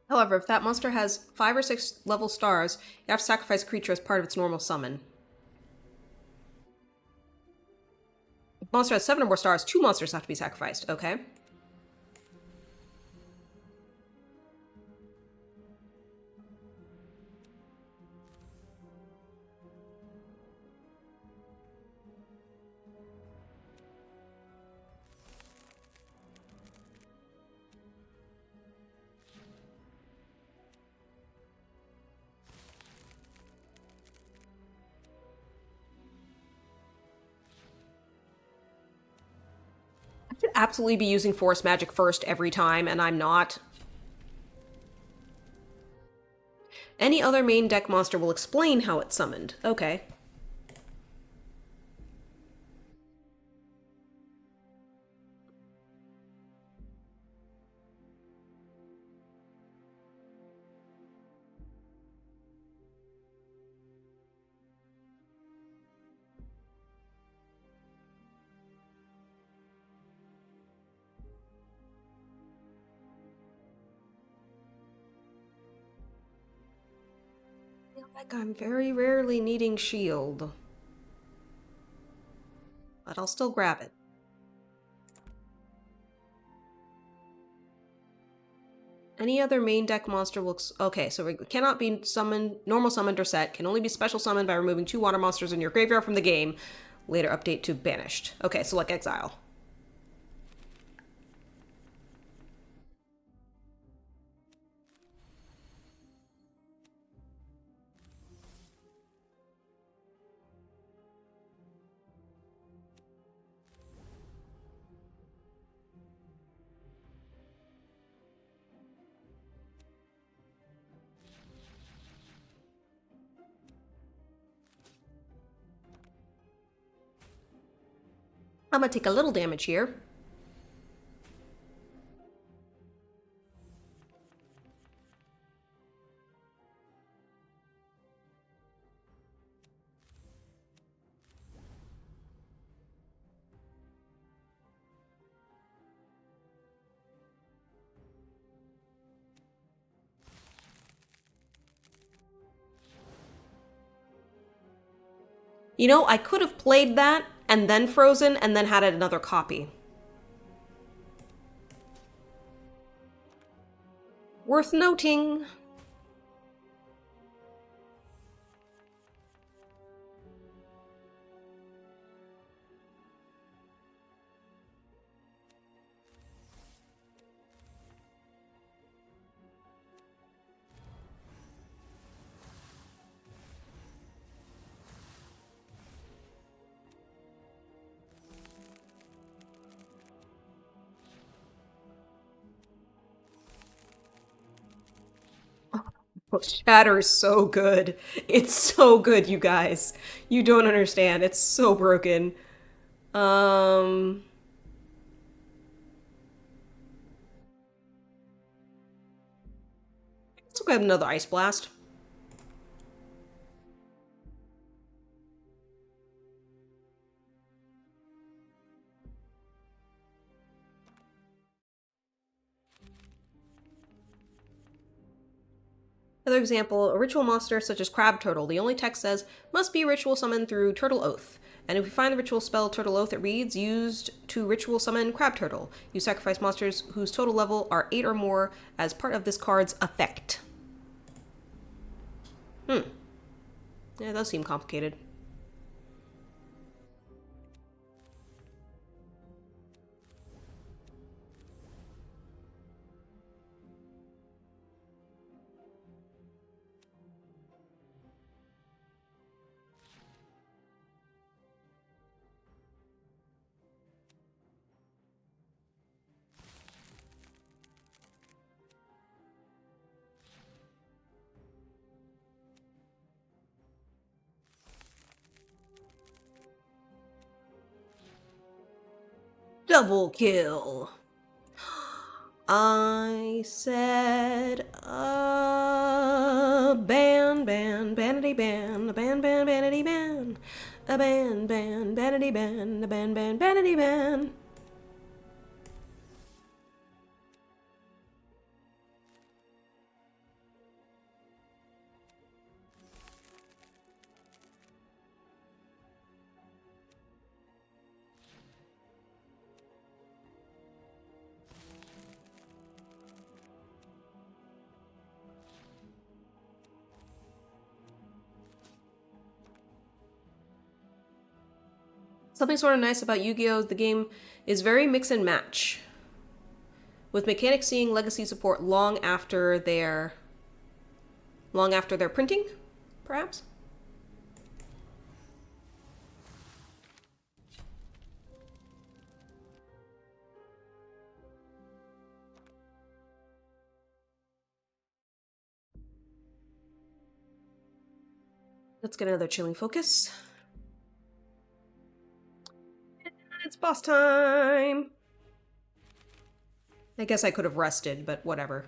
However, if that monster has 5 or 6 level stars, you have to sacrifice a creature as part of its normal summon. If the monster has 7 or more stars, 2 monsters have to be sacrificed. Okay. I should absolutely be using forest magic first every time, and I'm not. Any other main deck monster will explain how it's summoned. Okay. I feel like I'm very rarely needing shield. But I'll still grab it. Any other main deck monster looks... Okay, so it cannot be summoned, normal summoned or set. Can only be special summoned by removing 2 water monsters in your graveyard from the game. Later update to banished. Okay, so like exile. I'm gonna take a little damage here. You know, I could have played that and then frozen and then had another copy. Worth noting. Shatter is so good. It's so good, you guys. You don't understand. It's so broken. Um, let's look at another Ice Blast. Another example, a ritual monster such as Crab Turtle. The only text says, must be ritual summoned through Turtle Oath. And if we find the ritual spell Turtle Oath, it reads, used to ritual summon Crab Turtle. You sacrifice monsters whose total level are 8 or more as part of this card's effect. Yeah, it does seem complicated. Double kill. I said, banity ban, a banity ban, a banity ban, a banity ban. Something sort of nice about Yu-Gi-Oh! The game is very mix and match, with mechanics seeing legacy support long after their printing, perhaps. Let's get another chilling focus. And it's boss time. I guess I could have rested, but whatever.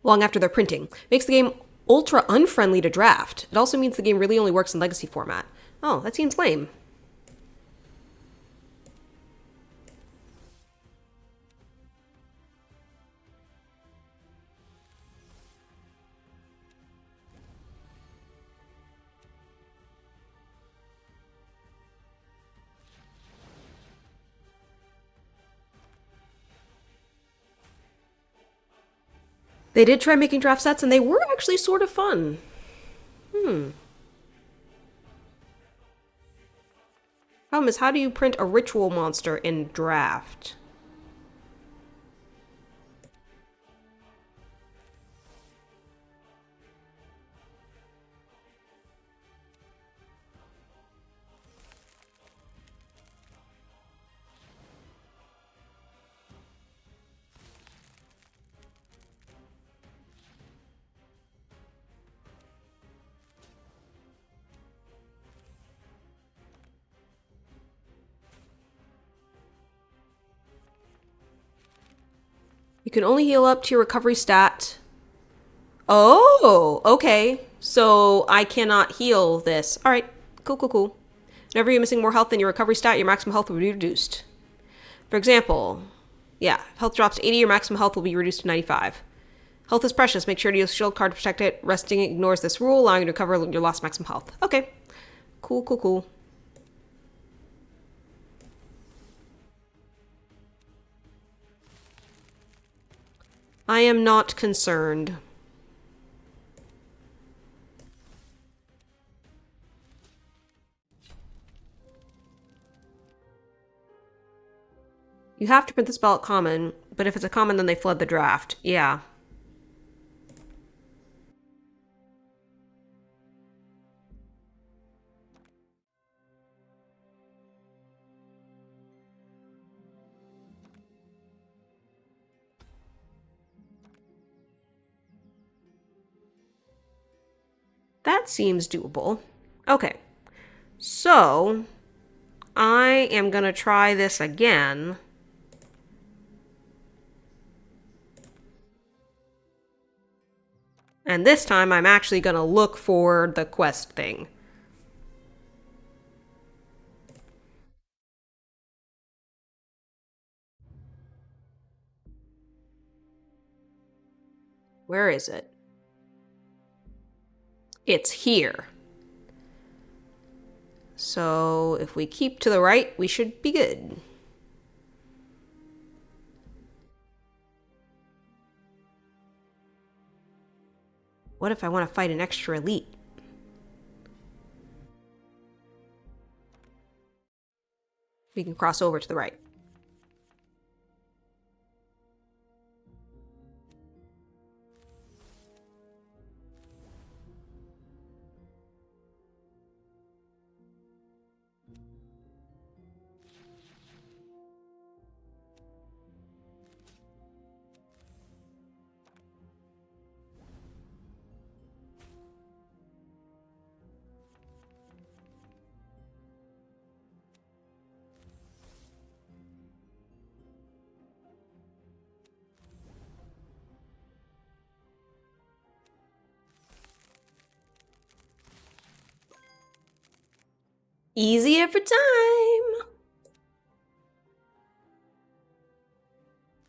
Long after their printing. Makes the game ultra unfriendly to draft. It also means the game really only works in legacy format. Oh, that seems lame. They did try making draft sets, and they were actually sort of fun. Problem is, how do you print a ritual monster in draft? You can only heal up to your recovery stat. Oh, okay. So I cannot heal this. All right, cool. Whenever you're missing more health than your recovery stat, your maximum health will be reduced. For example, yeah, health drops to 80, your maximum health will be reduced to 95. Health is precious. Make sure to use shield card to protect it. Resting ignores this rule, allowing you to recover your lost maximum health. Okay, cool. I am not concerned. You have to print the spell at common, but if it's a common, then they flood the draft. Yeah. That seems doable. Okay. So, I am going to try this again. And this time I'm actually going to look for the quest thing. Where is it? It's here. So if we keep to the right, we should be good. What if I want to fight an extra elite? We can cross over to the right. Easy every time.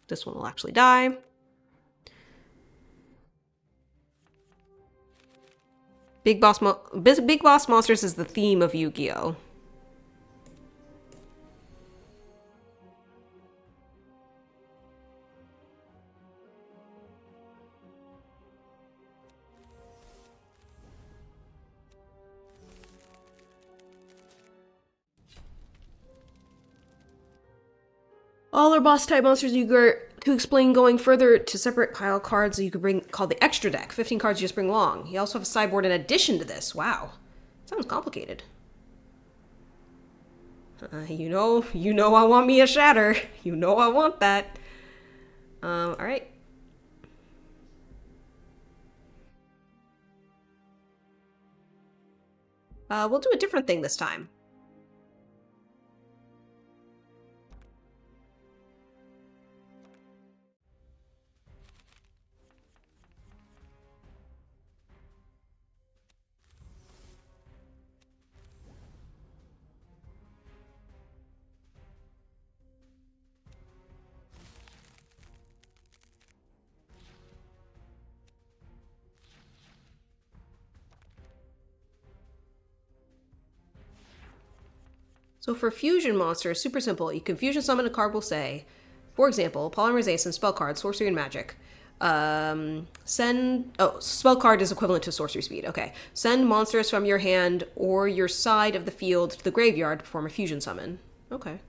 This one will actually die. Big boss monsters is the theme of Yu-Gi-Oh! All are boss type monsters you get to explain going further to separate pile cards that you could bring called the extra deck. 15 cards you just bring along. You also have a sideboard in addition to this. Wow. Sounds complicated. You know I want me a shatter. You know I want that. Alright. We'll do a different thing this time. So for fusion monsters, super simple. You can fusion summon a card will say, for example, polymerization, spell card, sorcery, and magic. Spell card is equivalent to sorcery speed. Okay. Send monsters from your hand or your side of the field to the graveyard to perform a fusion summon. Okay.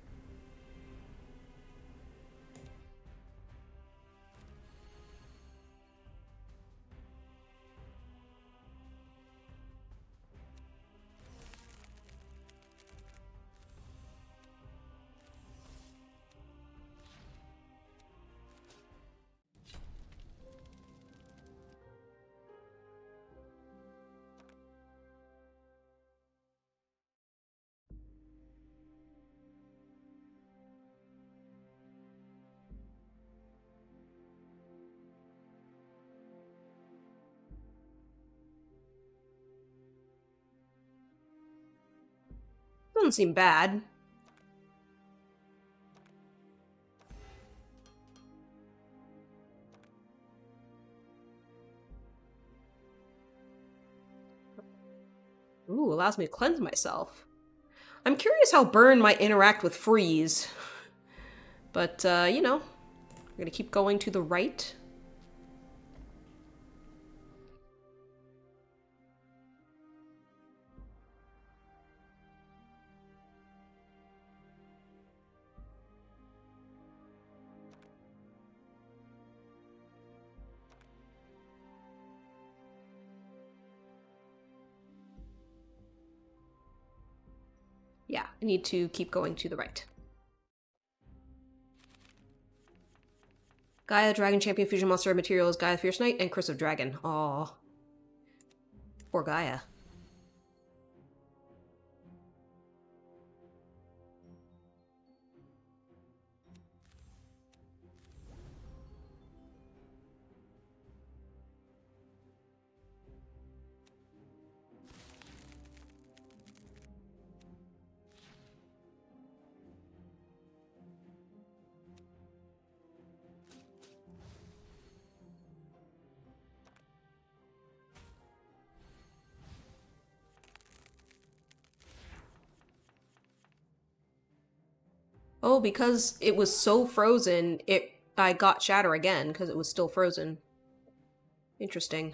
Doesn't seem bad. Ooh, allows me to cleanse myself. I'm curious how burn might interact with freeze. But, we're gonna keep going to the right. Yeah, I need to keep going to the right. Gaia, Dragon Champion, Fusion Monster, Materials, Gaia, Fierce Knight, and Curse of Dragon. Aww. Poor Gaia. Oh, because it was so frozen, I got Shatter again, because it was still frozen. Interesting.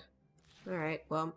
Alright, well.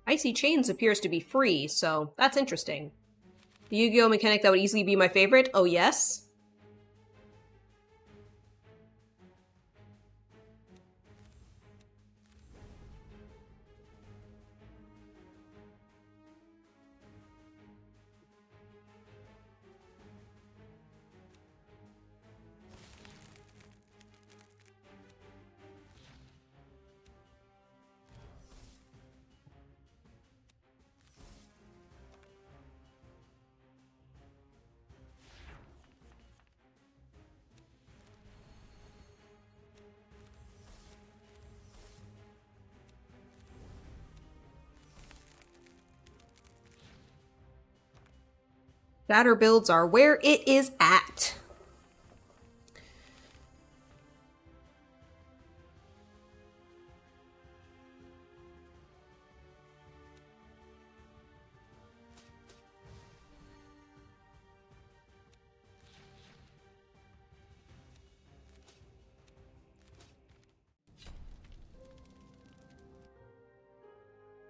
Icy Chains appears to be free, so that's interesting. The Yu-Gi-Oh! Mechanic that would easily be my favorite? Oh, yes? Shatter builds are where it is at.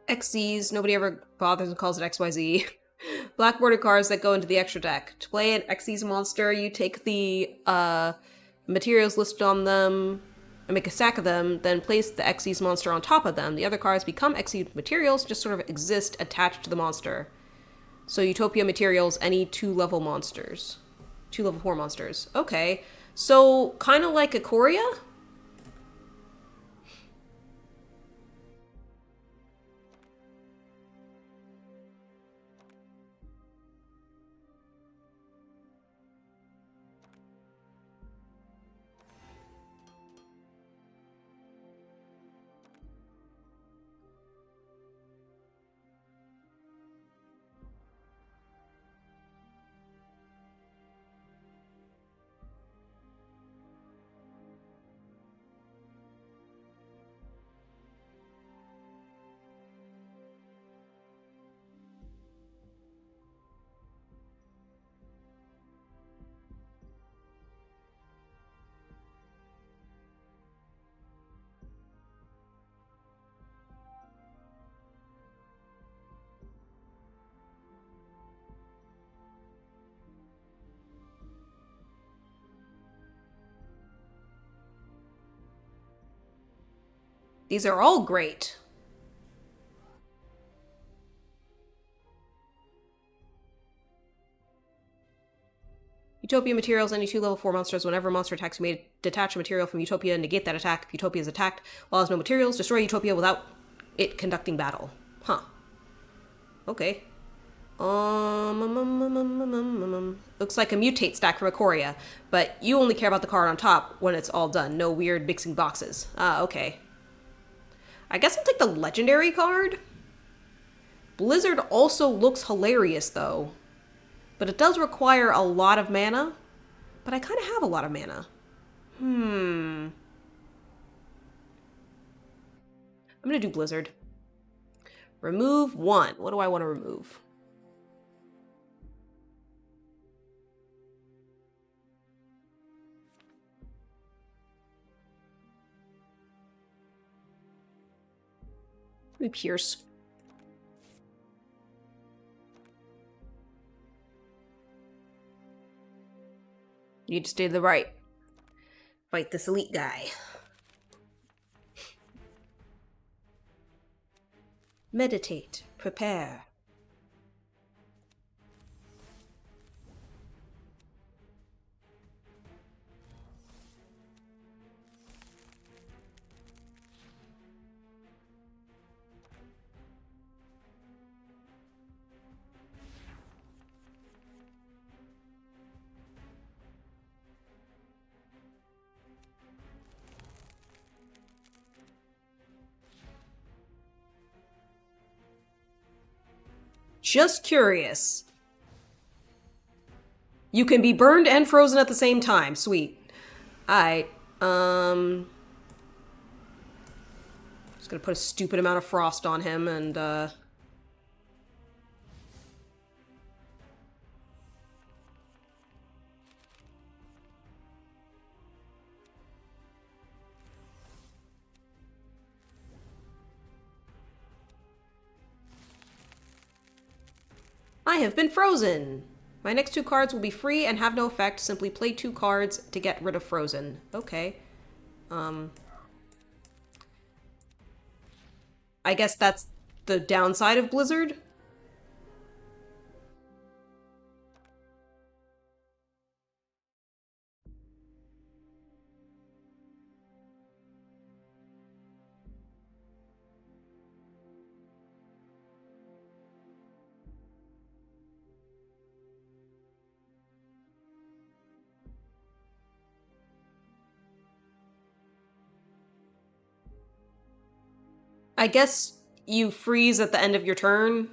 XZs, nobody ever bothers and calls it XYZ. Black border cards that go into the extra deck. To play an XYZ monster, you take the materials listed on them and make a stack of them, then place the XYZ monster on top of them. The other cards become XYZ materials, just sort of exist attached to the monster. So Utopia materials, any 2-level monsters. 2 level 4 monsters. Okay. So, kind of like Ikoria? These are all great. Utopia materials, any 2 level 4 monsters. Whenever a monster attacks, you may detach a material from Utopia and negate that attack. If Utopia is attacked while it has no materials, destroy Utopia without it conducting battle. Huh. Okay. Looks like a mutate stack from Ikoria, but you only care about the card on top when it's all done. No weird mixing boxes. Ah, okay. I guess I'll take the legendary card. Blizzard also looks hilarious, though. But it does require a lot of mana. But I kind of have a lot of mana. I'm gonna do Blizzard. Remove 1. What do I want to remove? Pierce. You need to stay to the right. Fight this elite guy. Meditate. Prepare. Just curious. You can be burned and frozen at the same time. Sweet. Alright. Just gonna put a stupid amount of frost on him and, I have been frozen! My next 2 cards will be free and have no effect. Simply play 2 cards to get rid of frozen. Okay. I guess that's the downside of Blizzard? I guess you freeze at the end of your turn.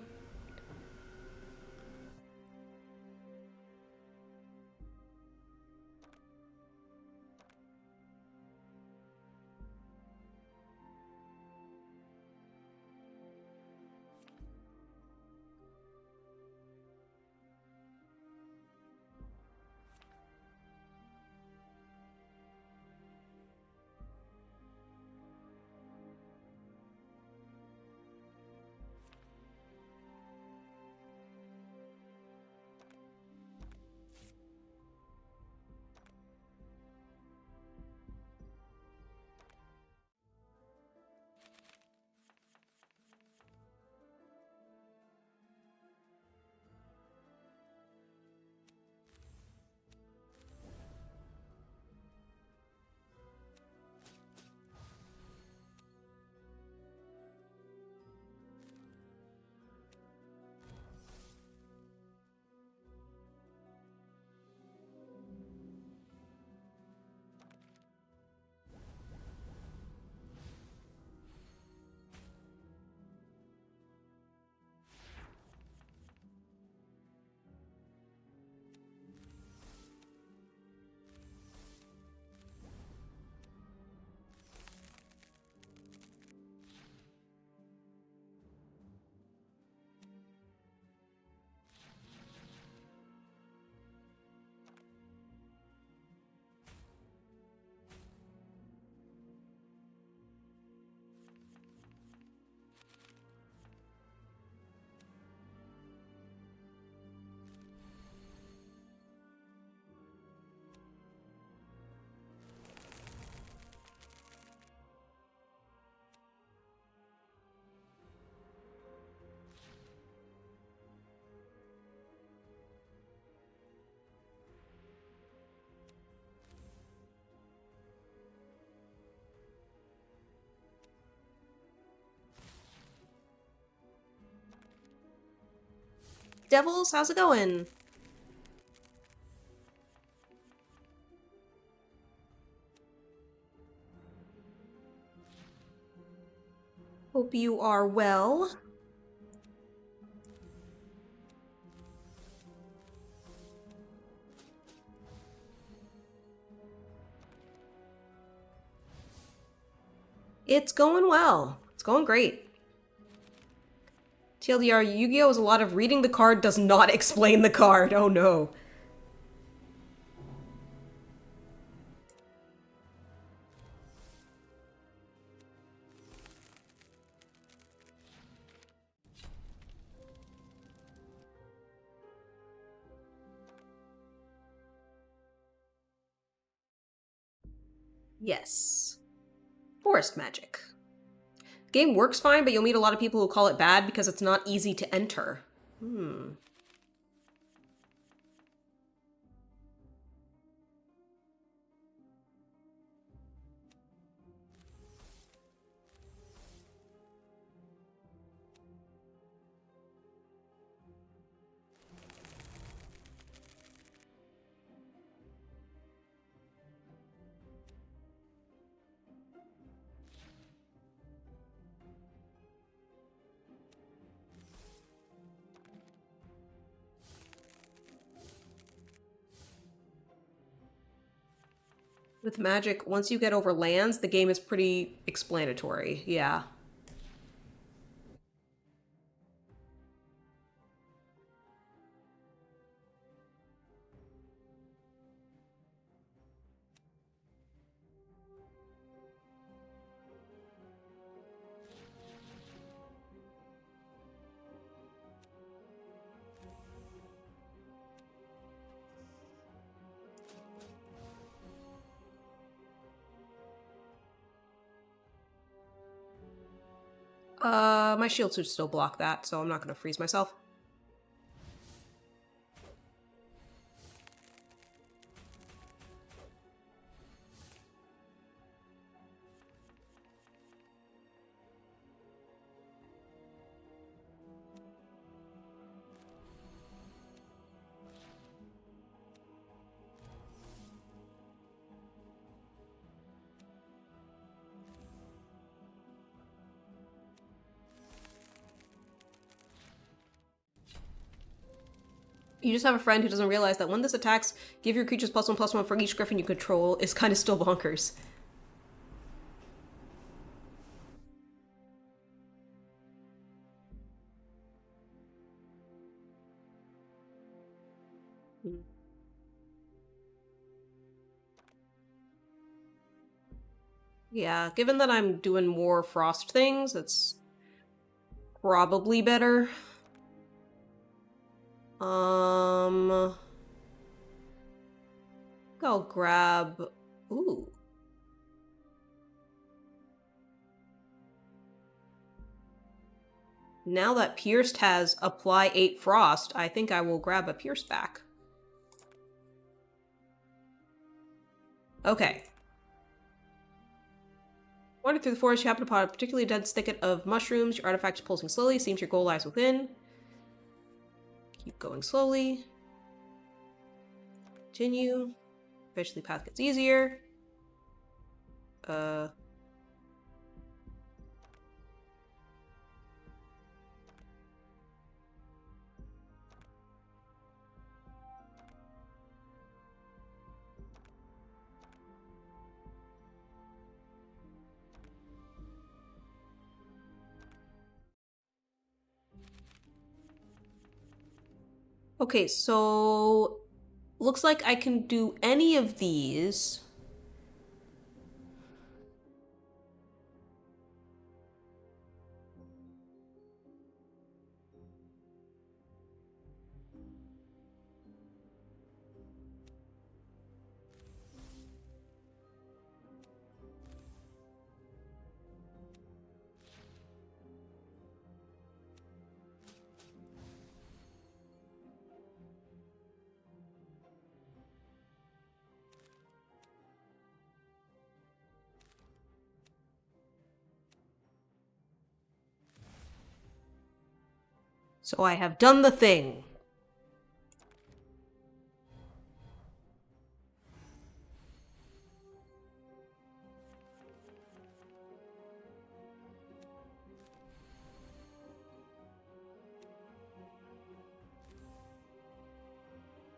Devils, how's it going? Hope you are well. It's going well. It's going great. TLDR, Yu-Gi-Oh! Is a lot of reading the card does not explain the card. Oh no. Yes. Forest magic. Game works fine, but you'll meet a lot of people who call it bad because it's not easy to enter. With Magic, once you get over lands, the game is pretty explanatory. Yeah. My shield should still block that, so I'm not gonna freeze myself. You just have a friend who doesn't realize that when this attacks, give your creatures +1/+1 for each griffin you control is kind of still bonkers. Yeah, given that I'm doing more frost things, it's probably better. I'll grab... Ooh. Now that Pierced has apply 8 frost, I think I will grab a Pierce back. Okay. Wandering through the forest, you happen upon a particularly dense thicket of mushrooms. Your artifact is pulsing slowly. Seems your goal lies within. Keep going slowly. Continue. Eventually, path gets easier. Okay, so looks like I can do any of these. So I have done the thing.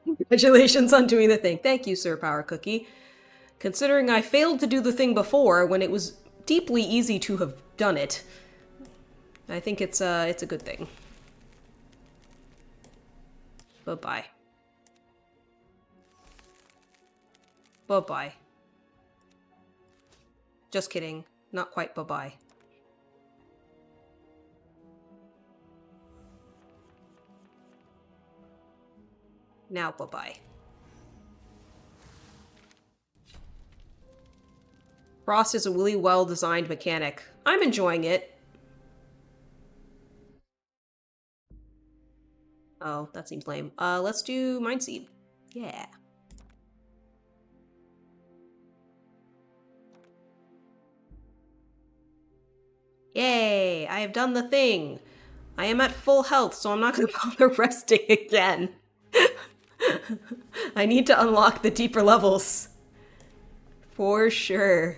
Congratulations on doing the thing. Thank you, Sir Power Cookie. Considering I failed to do the thing before when it was deeply easy to have done it. I think it's a good thing. Bye-bye. Bye-bye. Just kidding. Not quite bye-bye. Now bye-bye. Frost is a really well-designed mechanic. I'm enjoying it. Oh, that seems lame. Let's do Mind Seed. Yeah. Yay! I have done the thing. I am at full health, so I'm not going to bother resting again. I need to unlock the deeper levels. For sure.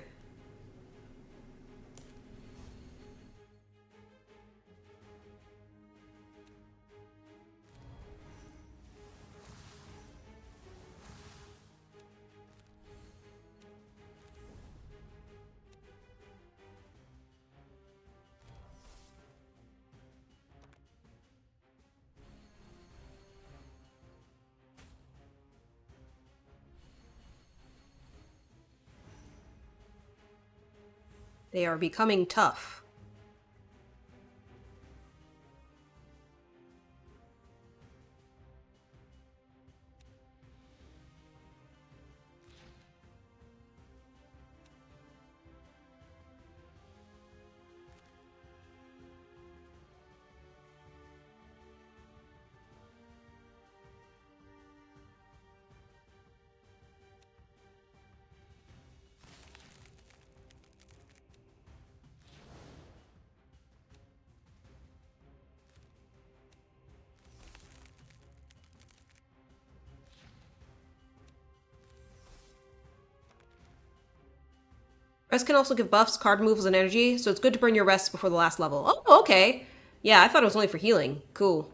They are becoming tough. Rest can also give buffs, card removals, and energy, so it's good to burn your rest before the last level. Oh, okay. Yeah, I thought it was only for healing. Cool.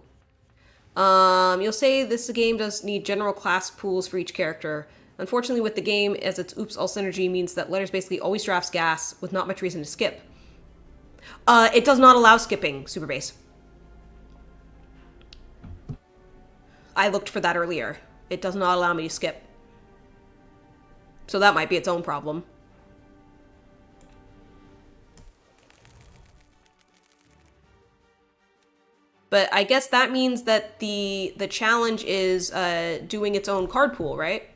You'll say this game does need general class pools for each character. Unfortunately, with the game, as its oops all synergy means that Letters basically always drafts gas with not much reason to skip. It does not allow skipping, Super Base. I looked for that earlier. It does not allow me to skip. So that might be its own problem. But I guess that means that the challenge is doing its own card pool, right?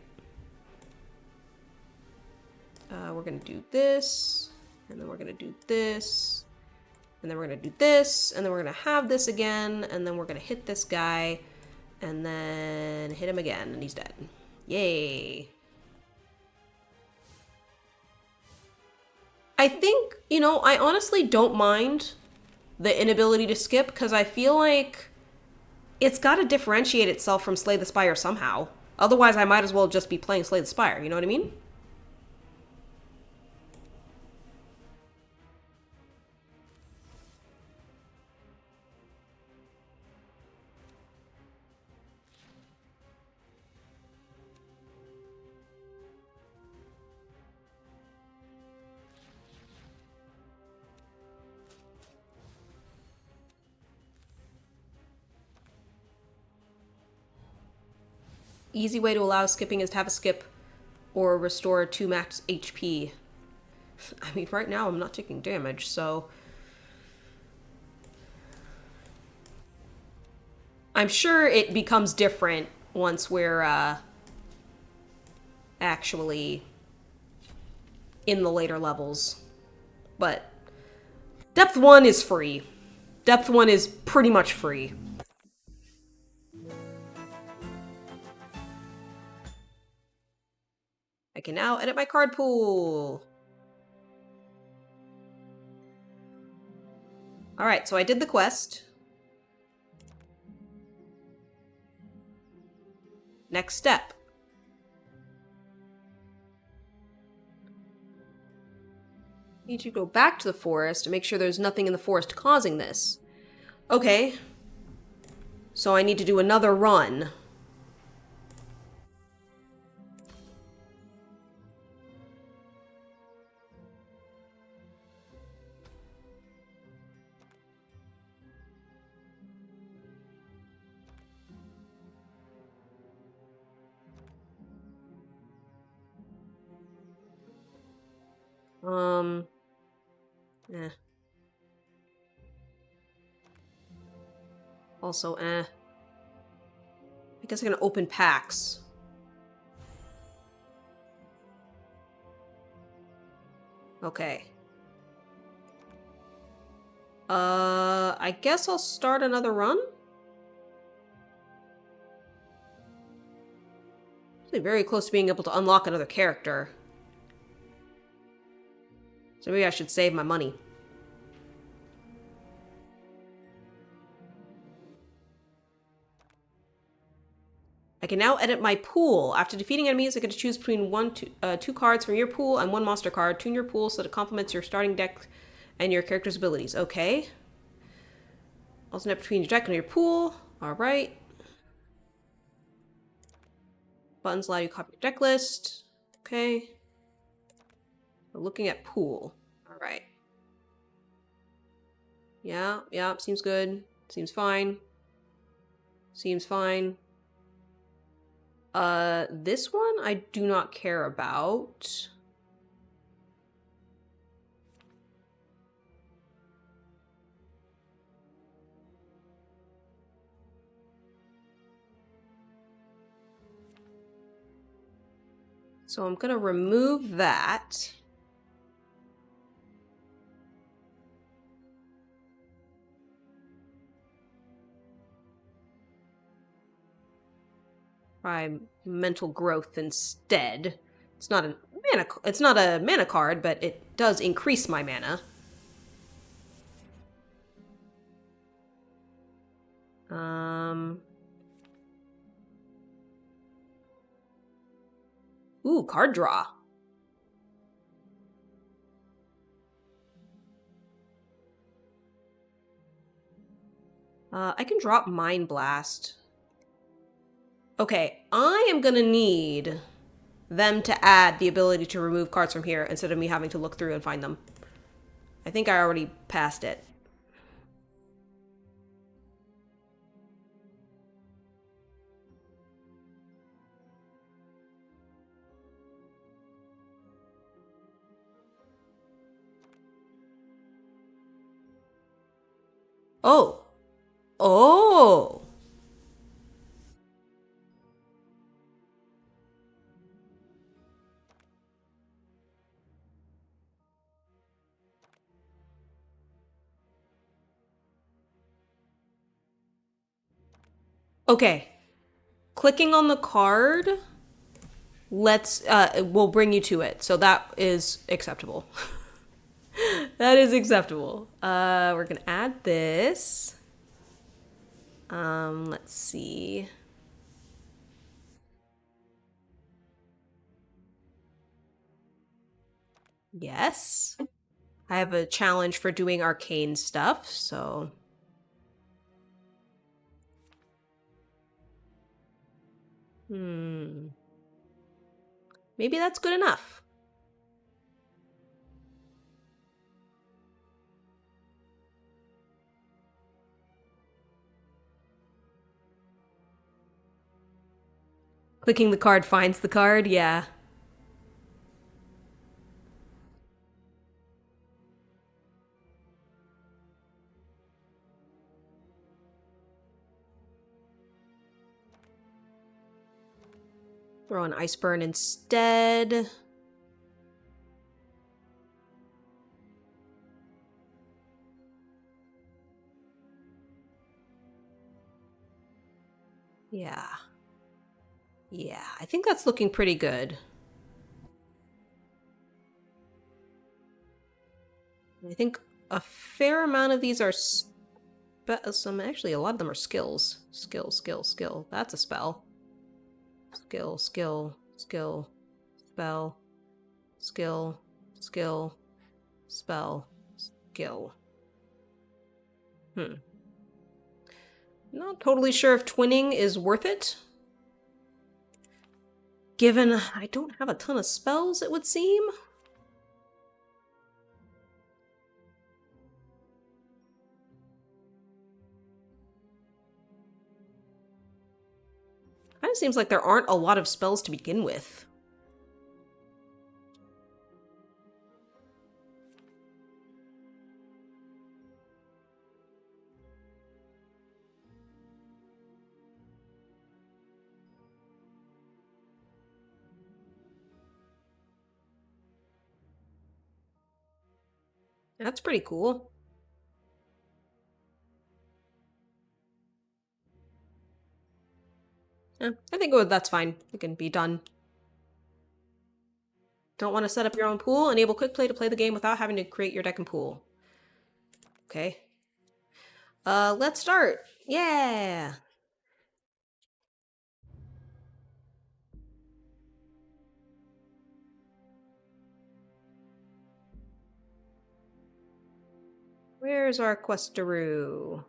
We're going to do this, and then we're going to do this, and then we're going to do this, and then we're going to have this again, and then we're going to hit this guy, and then hit him again, and he's dead. Yay. I think, you know, I honestly don't mind the inability to skip, because I feel like it's got to differentiate itself from Slay the Spire somehow. Otherwise, I might as well just be playing Slay the Spire, you know what I mean? Easy way to allow skipping is to have a skip or restore 2 max HP. I mean, right now I'm not taking damage, so... I'm sure it becomes different once we're, actually in the later levels. But Depth 1 is free. Depth 1 is pretty much free. I can now edit my card pool. Alright, so I did the quest. Next step. Need to go back to the forest to make sure there's nothing in the forest causing this. Okay. So I need to do another run. Eh. Also, I guess I'm gonna open packs. Okay. I guess I'll start another run? Actually very close to being able to unlock another character. So maybe I should save my money. I can now edit my pool. After defeating enemies, I get to choose between two cards from your pool and one monster card. Tune your pool so that it complements your starting deck and your character's abilities. Okay. Alternate between your deck and your pool. Alright. Buttons allow you to copy your deck list. Okay. We're looking at pool. Alright. Yeah, seems good. Seems fine. Seems fine. This one I do not care about. So I'm gonna remove that. Try mental growth instead. It's not a mana card, but it does increase my mana. Ooh, card draw. I can drop Mind Blast. Okay, I am gonna need them to add the ability to remove cards from here instead of me having to look through and find them. I think I already passed it. Oh. Oh. Okay. Clicking on the card will bring you to it. So that is acceptable. That is acceptable. We're gonna add this. Let's see. Yes. I have a challenge for doing arcane stuff, so. Maybe that's good enough. Clicking the card finds the card, yeah. Throw an Iceburn instead. Yeah. Yeah, I think that's looking pretty good. I think a fair amount of these are actually a lot of them are skills. Skill. That's a spell. Skill, spell. Skill, spell, skill. Not totally sure if twinning is worth it. Given I don't have a ton of spells, it would seem. Kind of seems like there aren't a lot of spells to begin with. That's pretty cool. Yeah, I think that's fine. It can be done. Don't want to set up your own pool? Enable quick play to play the game without having to create your deck and pool. Okay. Let's start. Yeah. Where's our questaroo?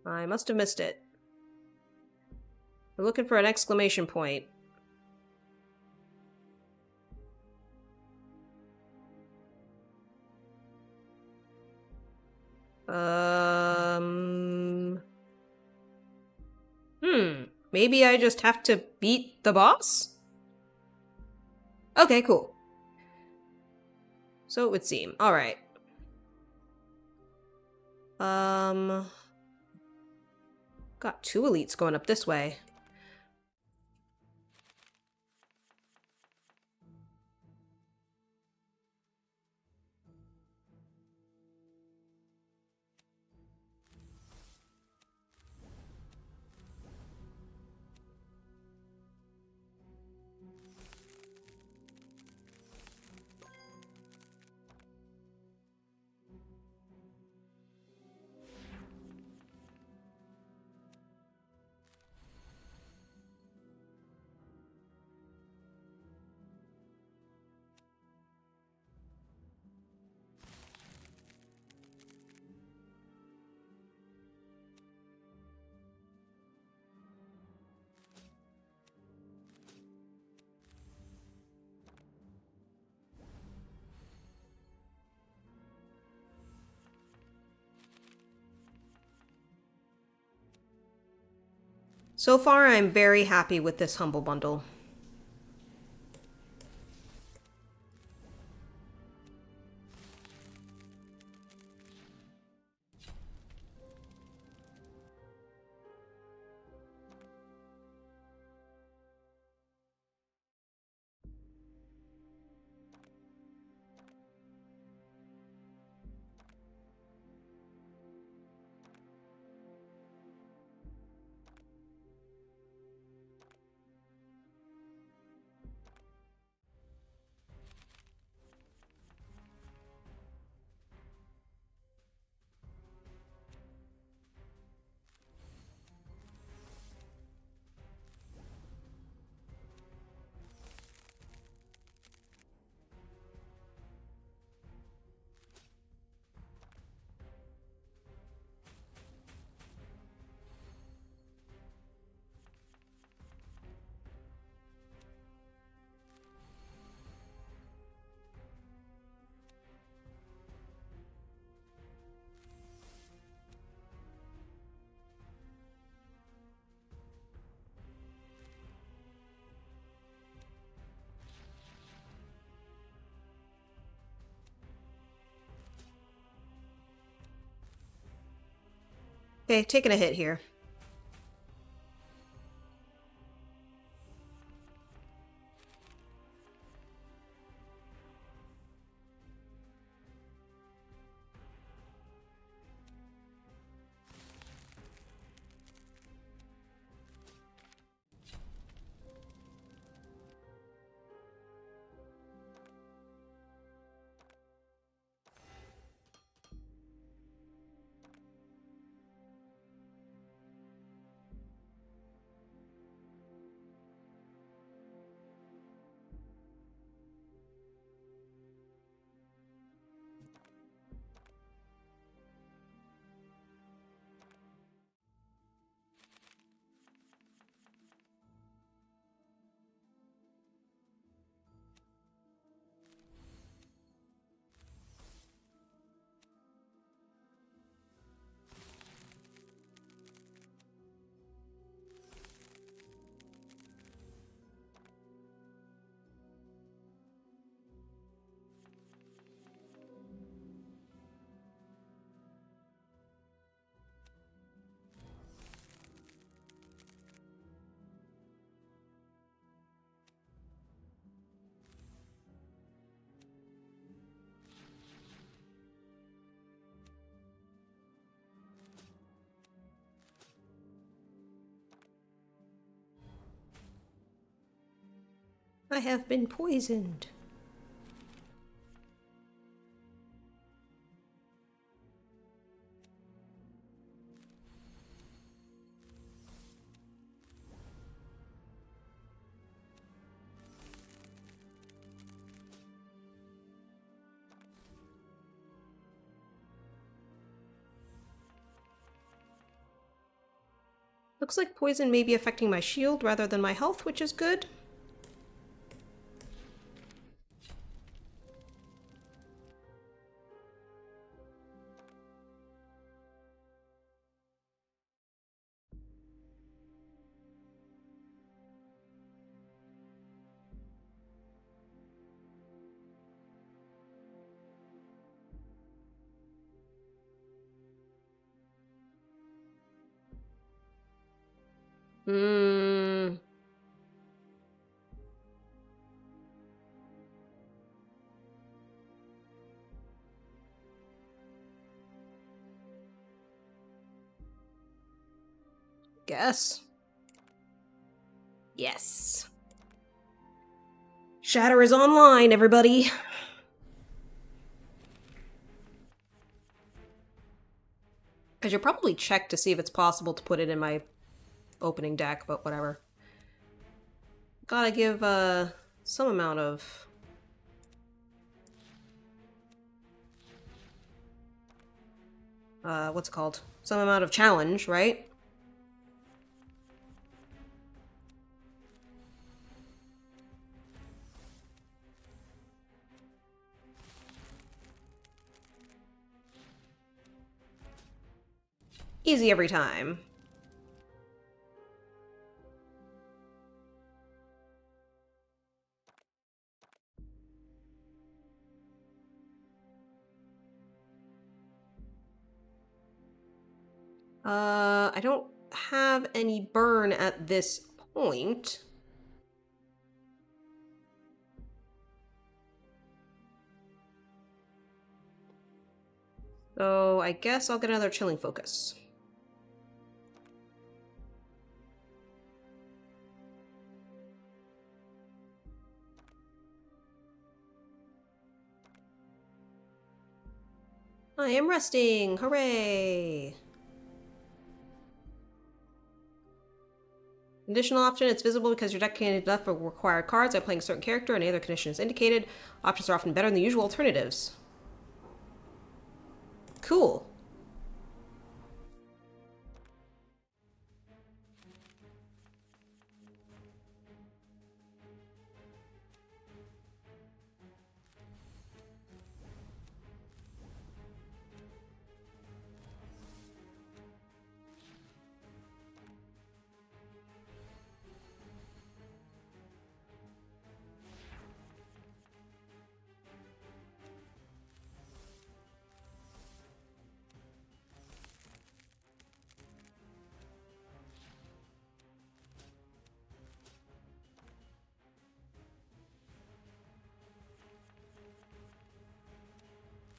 I must have missed it. We're looking for an exclamation point. Maybe I just have to beat the boss? Okay, cool. So it would seem. Alright. Got two elites going up this way. So far, I'm very happy with this Humble Bundle. Okay, taking a hit here. I have been poisoned. Looks like poison may be affecting my shield rather than my health, which is good. Hmm. Guess. Yes. Shatter is online, everybody. I should probably check to see if it's possible to put it in my opening deck, but whatever. Gotta give some amount of what's it called? Some amount of challenge, right? Easy every time. I don't have any burn at this point. So I guess I'll get another chilling focus. I am resting! Hooray! Additional option, it's visible because your deck can't enough for required cards by playing a certain character and any other condition is indicated. Options are often better than the usual alternatives. Cool.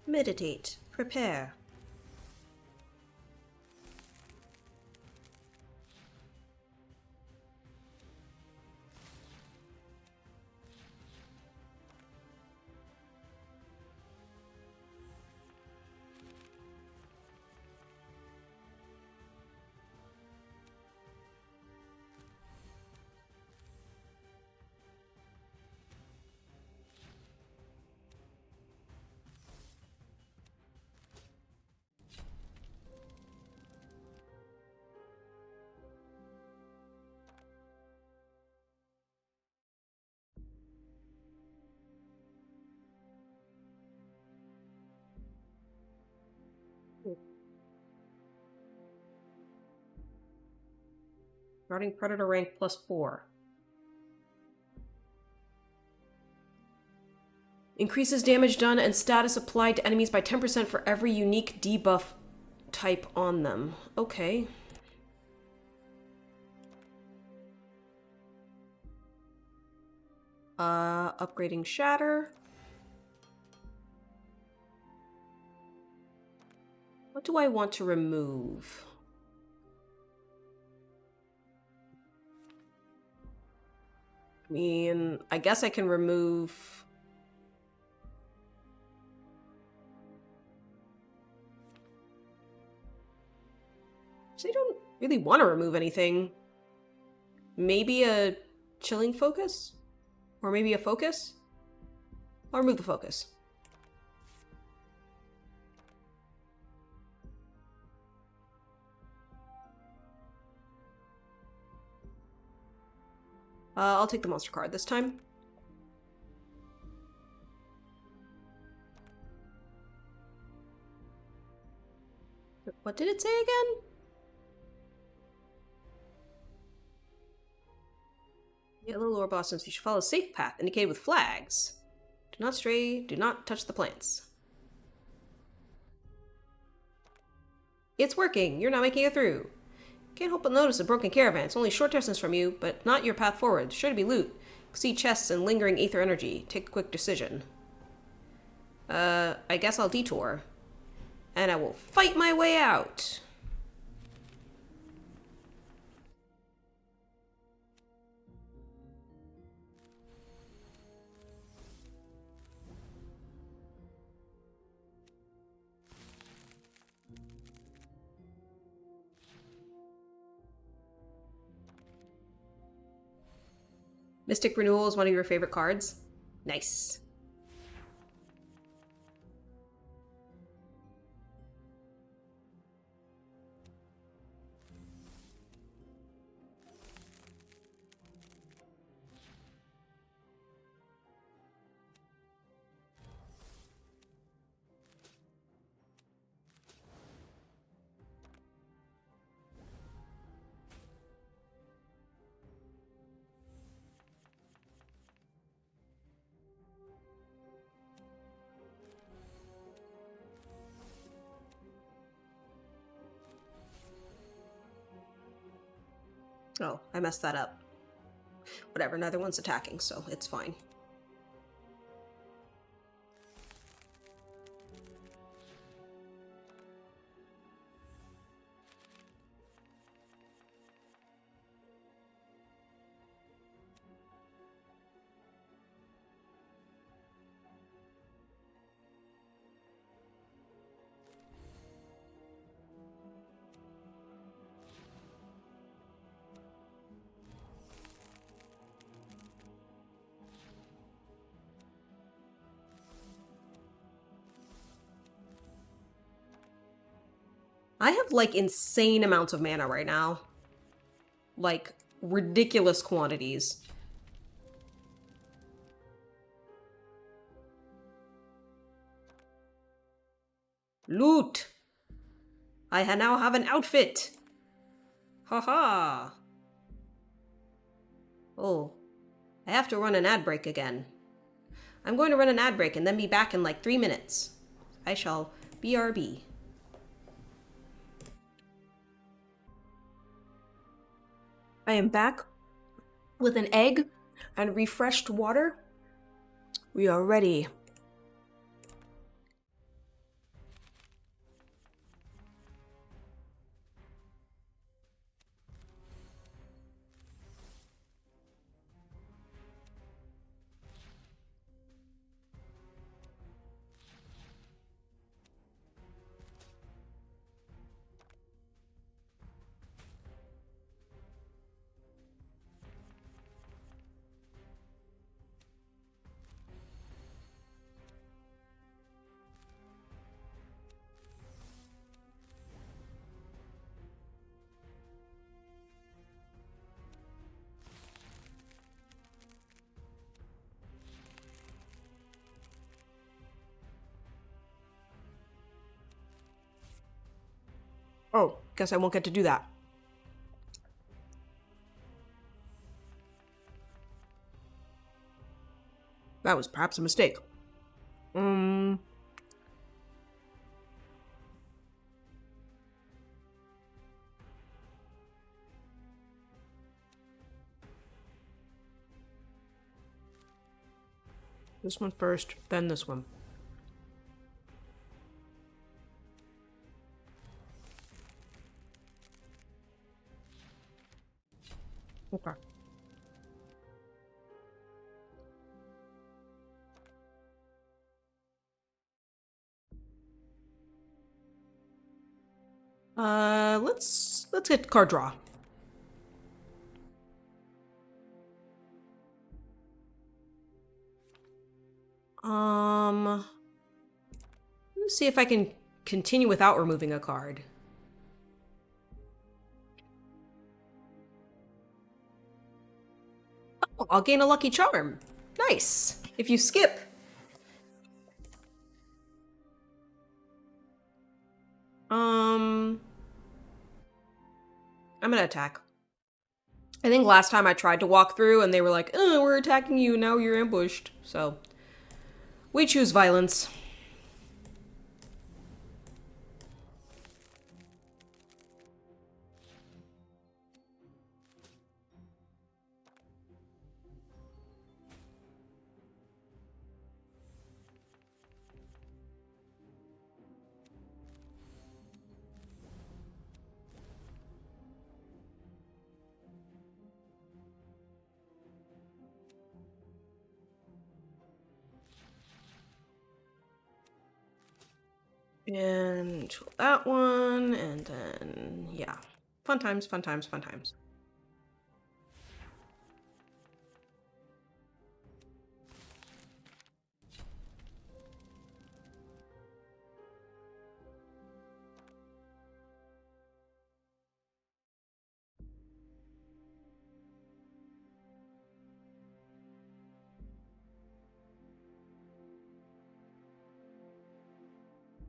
Meditate. Prepare. Guarding Predator rank +4. Increases damage done and status applied to enemies by 10% for every unique debuff type on them. Okay. Upgrading Shatter. What do I want to remove? I mean, I guess I can remove... I don't really want to remove anything. Maybe a chilling focus? Or maybe a focus? I'll remove the focus. I'll take the monster card this time. What did it say again? Yellow lore blossoms. You should follow a safe path indicated with flags. Do not stray. Do not touch the plants. It's working. You're not making it through. Can't help but notice a broken caravan. It's only a short distance from you, but not your path forward. Sure to be loot. See chests and lingering aether energy. Take a quick decision. I guess I'll detour. And I will fight my way out. Mystic Renewal is one of your favorite cards? Nice. Oh, I messed that up. Whatever, neither one's attacking, so it's fine. I have, like, insane amounts of mana right now. Like, ridiculous quantities. Loot! I now have an outfit! Haha! Oh. I have to run an ad break again. I'm going to run an ad break and then be back in like 3 minutes. I shall BRB. I am back with an egg and refreshed water. We are ready. Oh, guess I won't get to do that. That was perhaps a mistake. This one first, then this one. Okay. Let's get card draw. Let's see if I can continue without removing a card. Oh, I'll gain a lucky charm. Nice. If you skip. I'm gonna attack. I think last time I tried to walk through and they were like, oh, we're attacking you, now you're ambushed. So, we choose violence. And that one, and then, yeah. Fun times, fun times, fun times.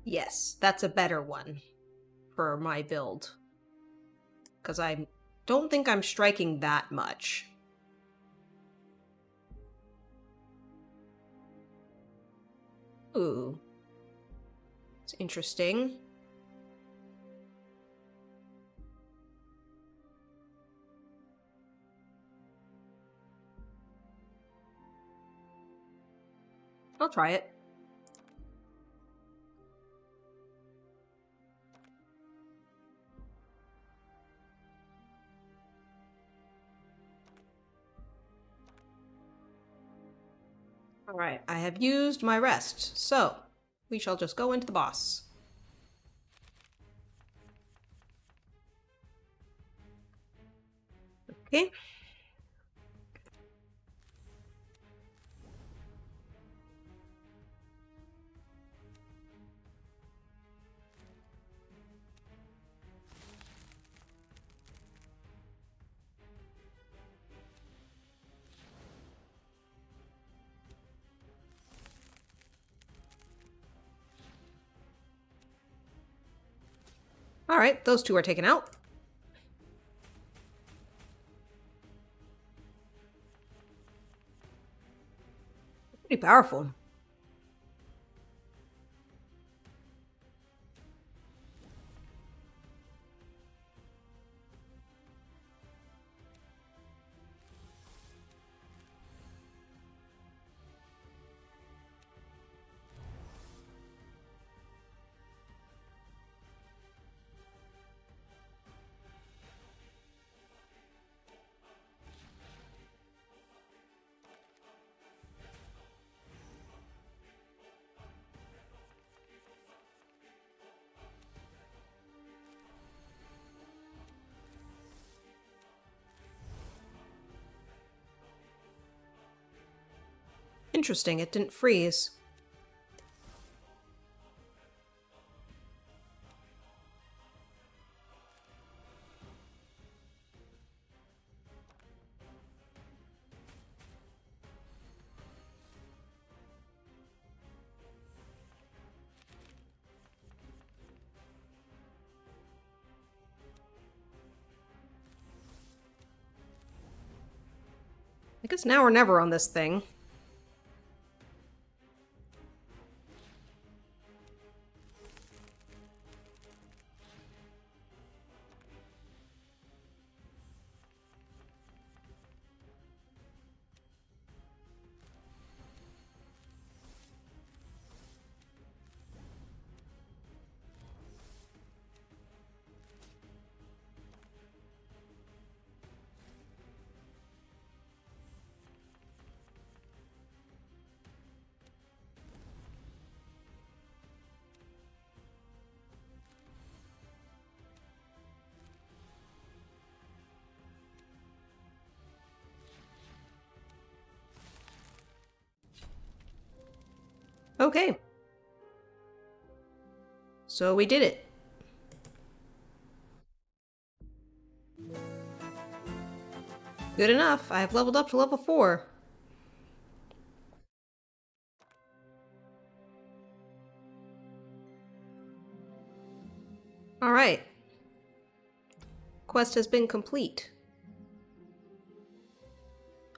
Yes, that's a better one for my build. Because I don't think I'm striking that much. Ooh. It's interesting. I'll try it. Alright, I have used my rest, so we shall just go into the boss. Okay. Alright, those two are taken out. Pretty powerful. Interesting, it didn't freeze. I guess now or never on this thing. Okay. So we did it. Good enough. I have leveled up to level 4. Alright. Quest has been complete.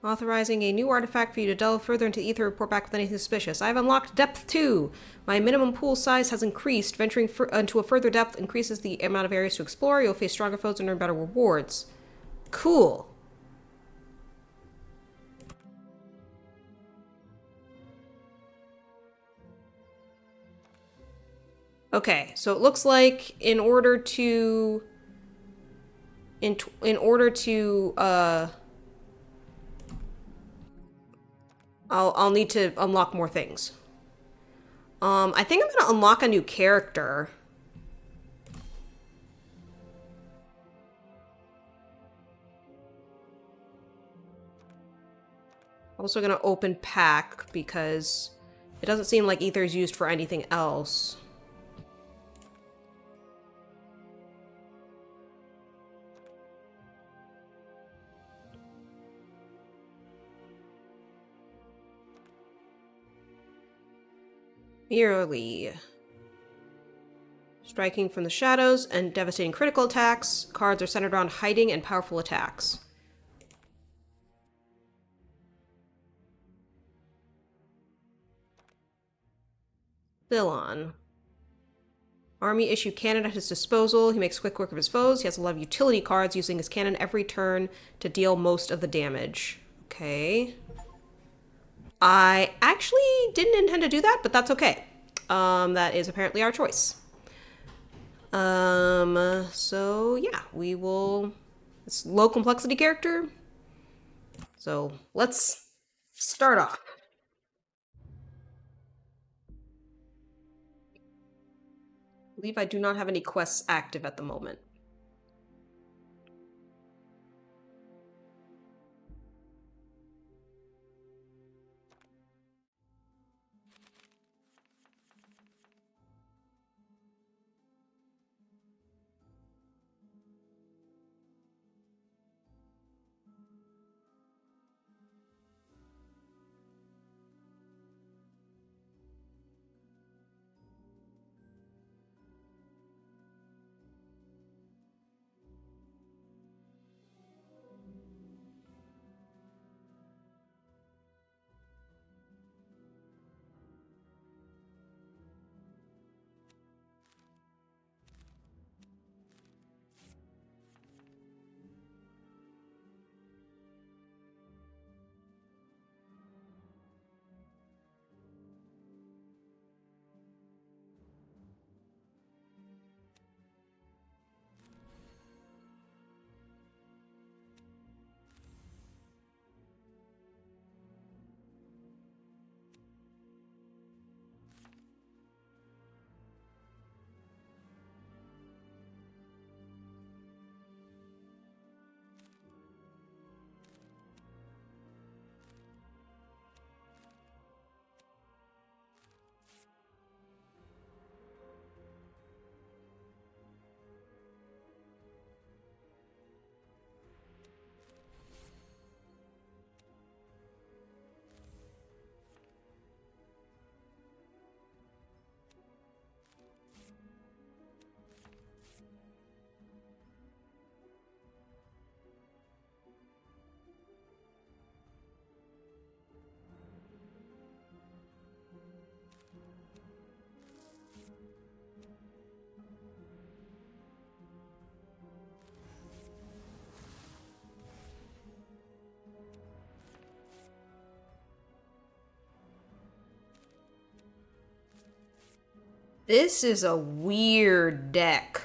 Authorizing a new artifact for you to delve further into the ether, report back with anything suspicious. I've unlocked depth 2. My minimum pool size has increased. Venturing into a further depth increases the amount of areas to explore. You'll face stronger foes and earn better rewards. Cool. Okay, so it looks like in order to I'll need to unlock more things. I think I'm gonna unlock a new character. Also gonna open pack because it doesn't seem like ether is used for anything else. Merely striking from the shadows and devastating critical attacks. Cards are centered around hiding and powerful attacks. Still on. Army issue cannon at his disposal. He makes quick work of his foes. He has a lot of utility cards, using his cannon every turn to deal most of the damage. Okay. I actually didn't intend to do that, but that's okay. That is apparently our choice. So yeah, we will... It's low complexity character. So let's start off. I believe I do not have any quests active at the moment. This is a weird deck.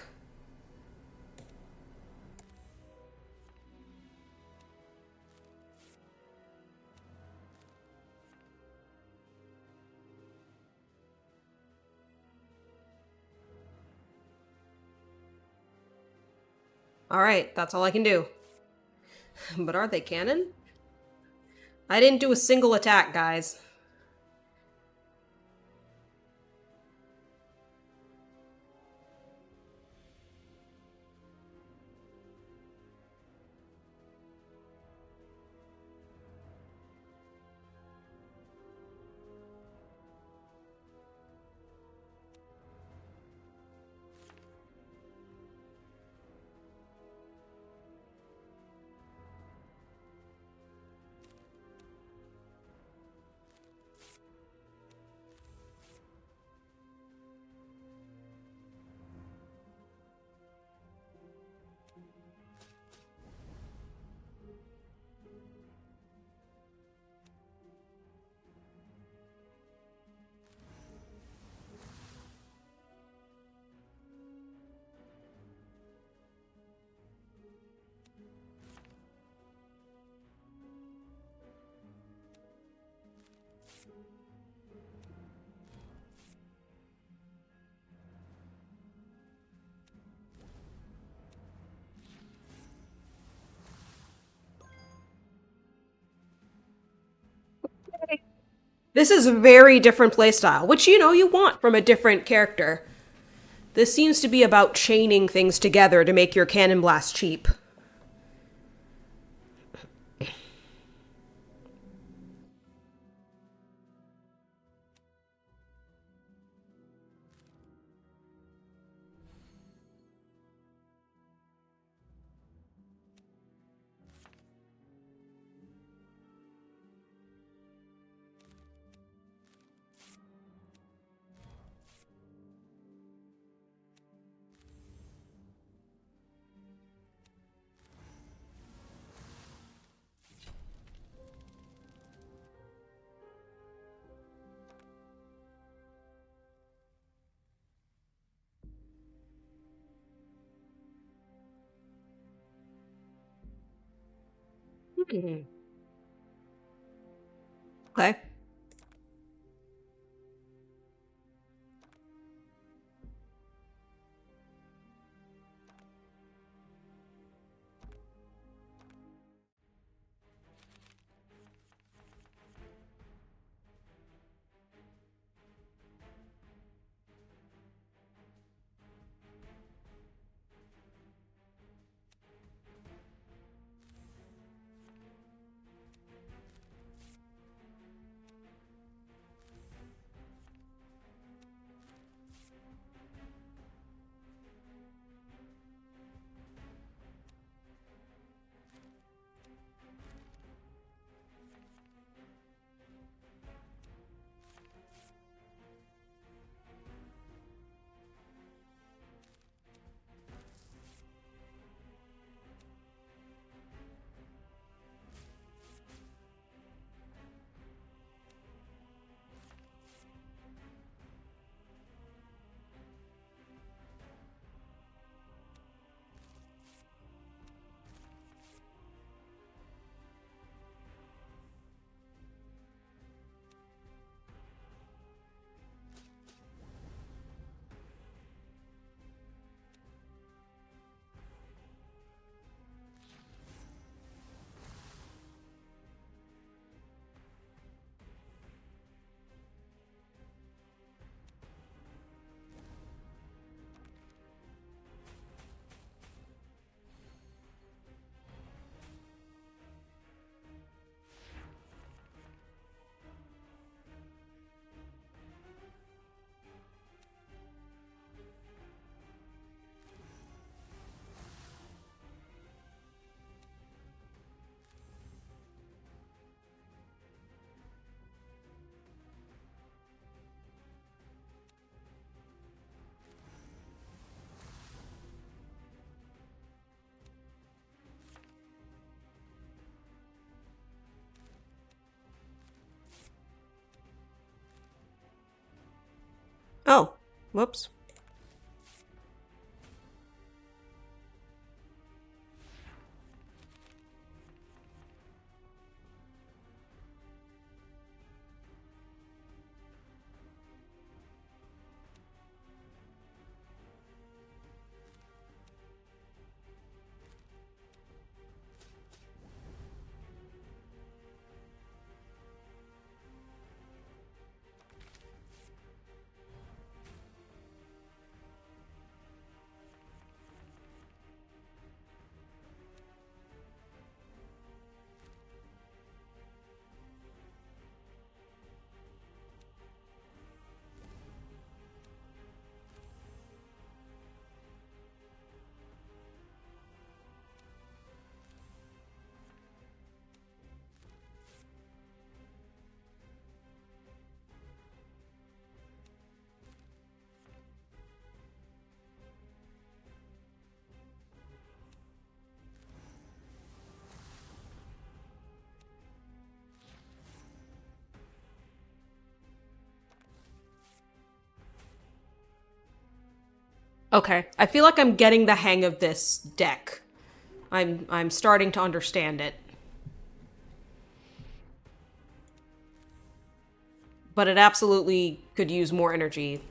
Alright, that's all I can do. But are they canon? I didn't do a single attack, guys. This is a very different playstyle, which, you know, you want from a different character. This seems to be about chaining things together to make your cannon blast cheap. Okay. Oh, whoops. Okay. I feel like I'm getting the hang of this deck. I'm starting to understand it. But it absolutely could use more energy.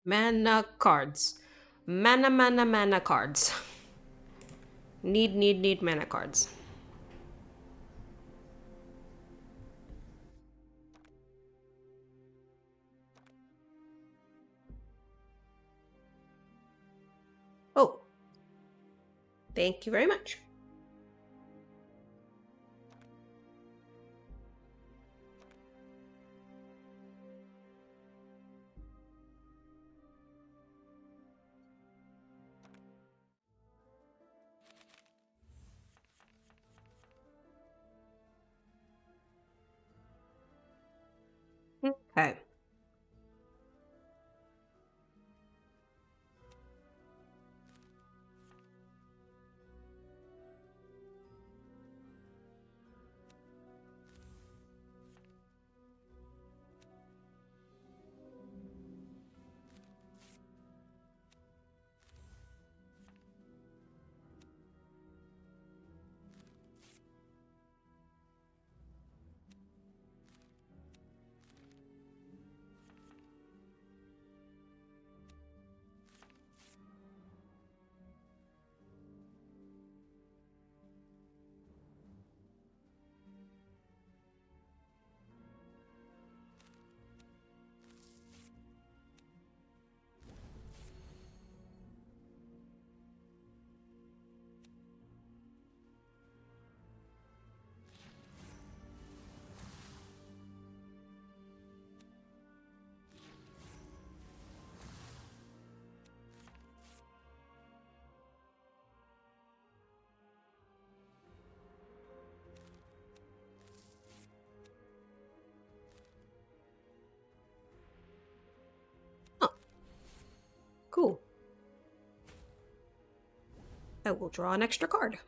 Mana cards. Mana cards. Need mana cards. Oh, thank you very much. Okay. Oh, cool. I will draw an extra card.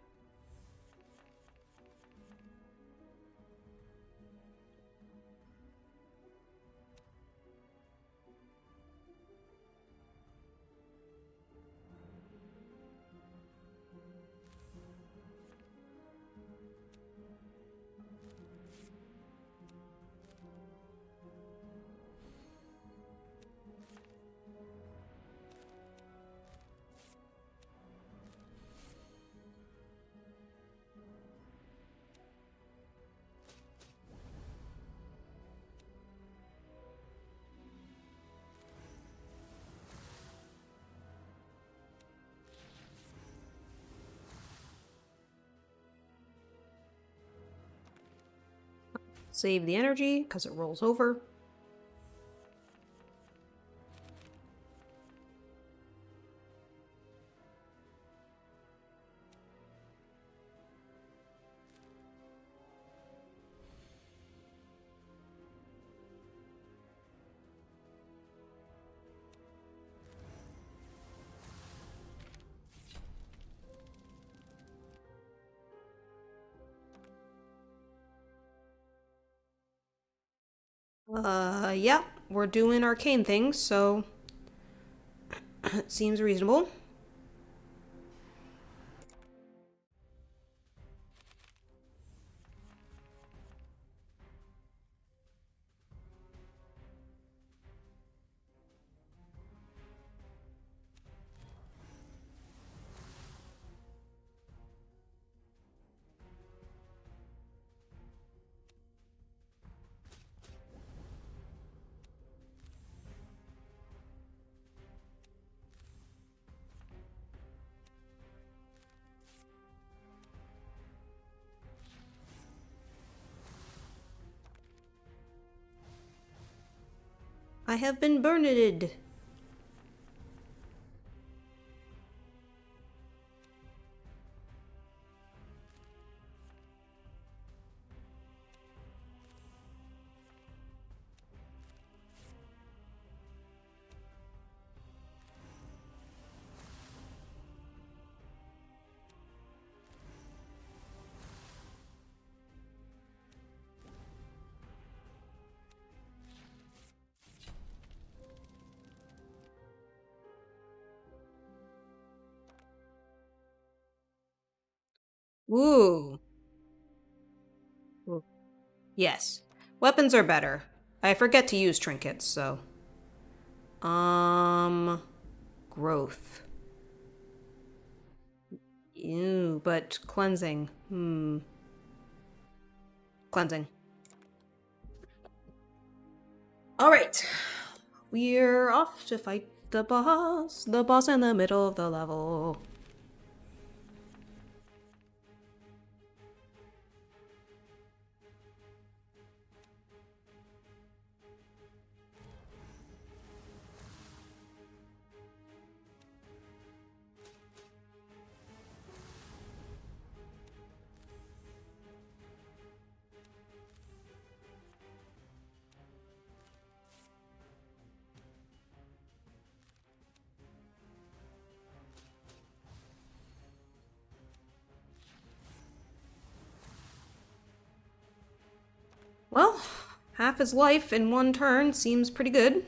Save the energy because it rolls over. Yeah, we're doing arcane things, so it seems reasonable. I have been burned. Ooh. Ooh. Yes. Weapons are better. I forget to use trinkets, so. Growth. Ew, but cleansing. Cleansing. Alright. We're off to fight the boss. The boss in the middle of the level. Well, half his life in one turn seems pretty good.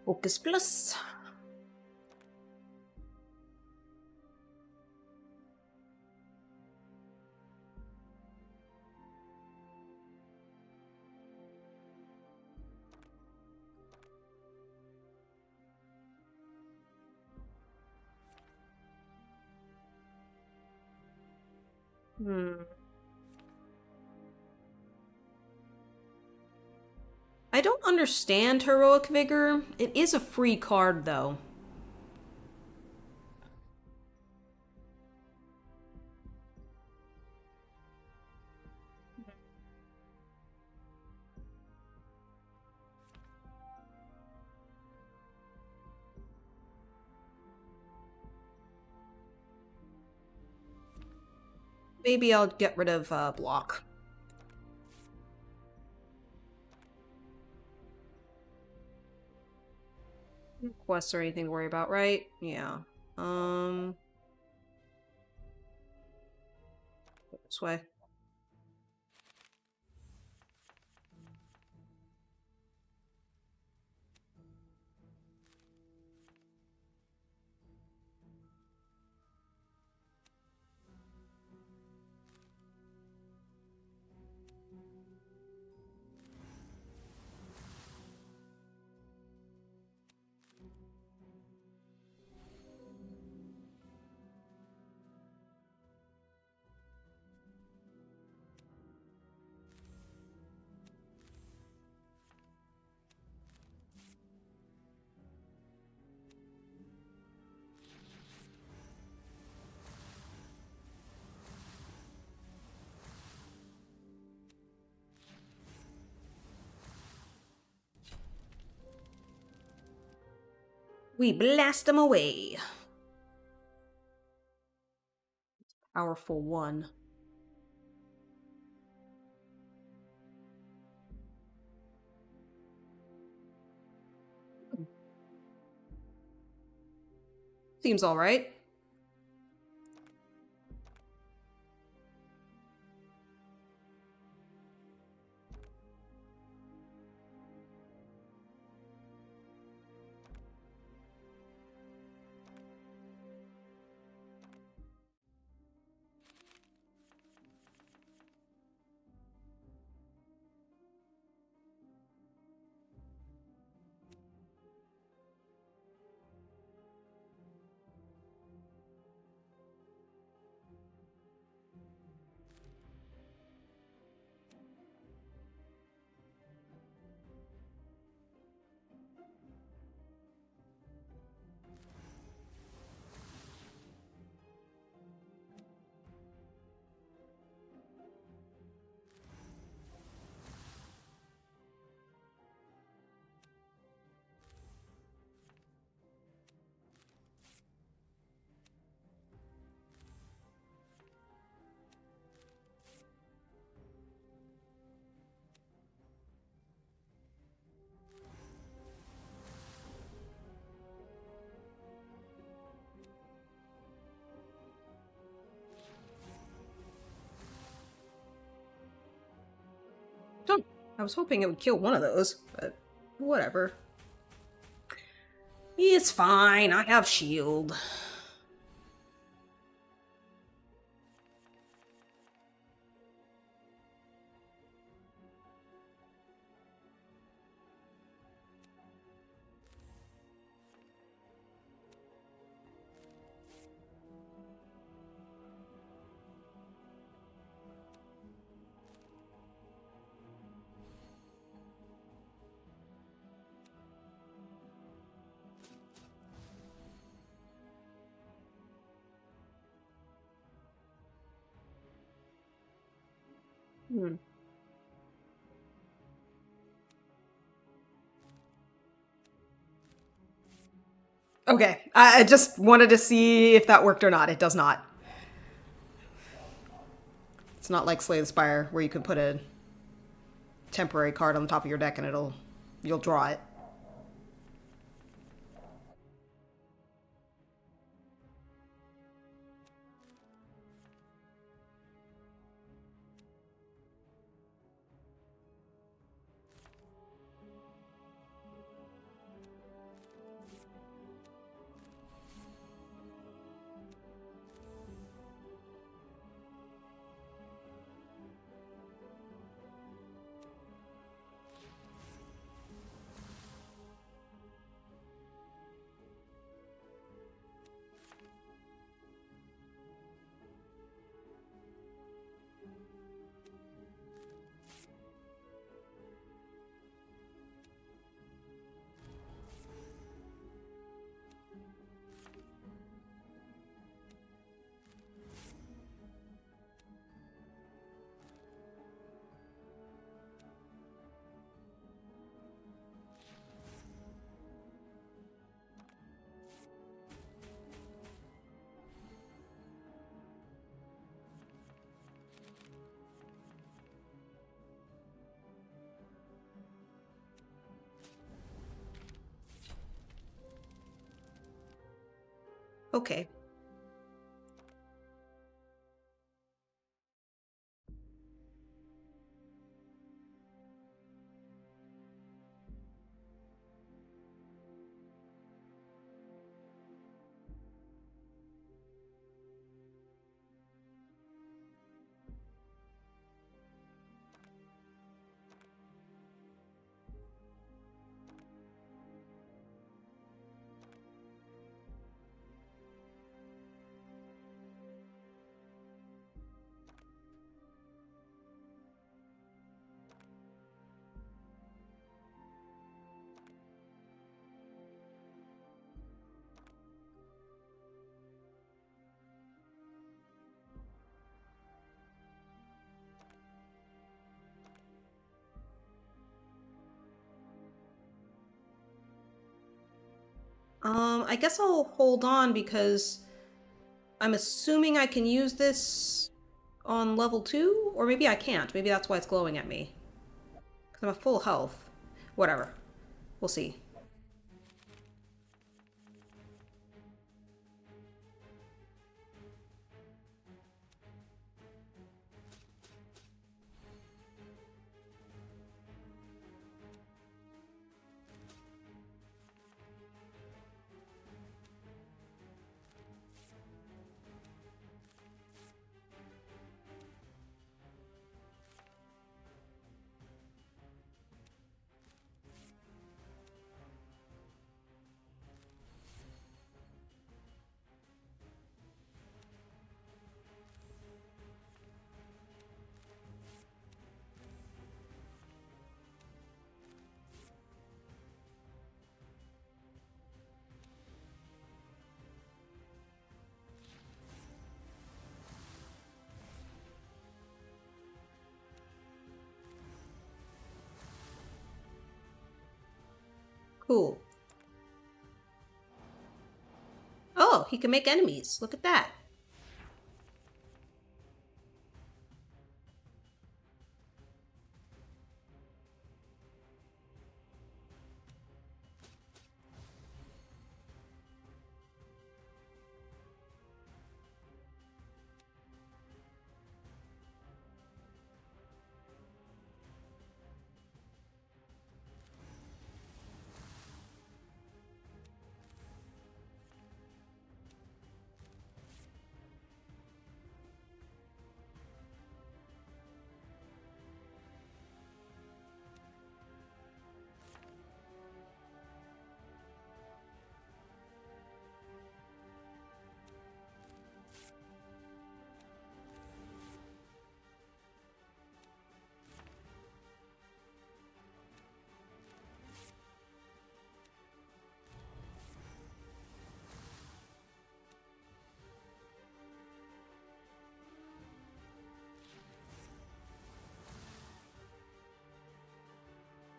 Focus plus. I don't understand Heroic Vigor. It is a free card, though. Maybe I'll get rid of block. Quests or anything to worry about, right? Yeah. This way. We blast them away. Powerful one. Seems alright. Don't. I was hoping it would kill one of those, but whatever. It's fine, I have shield. Hmm. Okay, I just wanted to see if that worked or not. It does not. It's not like Slay the Spire, where you can put a temporary card on the top of your deck and you'll draw it. Okay. I guess I'll hold on because I'm assuming I can use this on level 2? Or maybe I can't. Maybe that's why it's glowing at me. Because I'm at full health. Whatever. We'll see. Cool. Oh, he can make enemies. Look at that.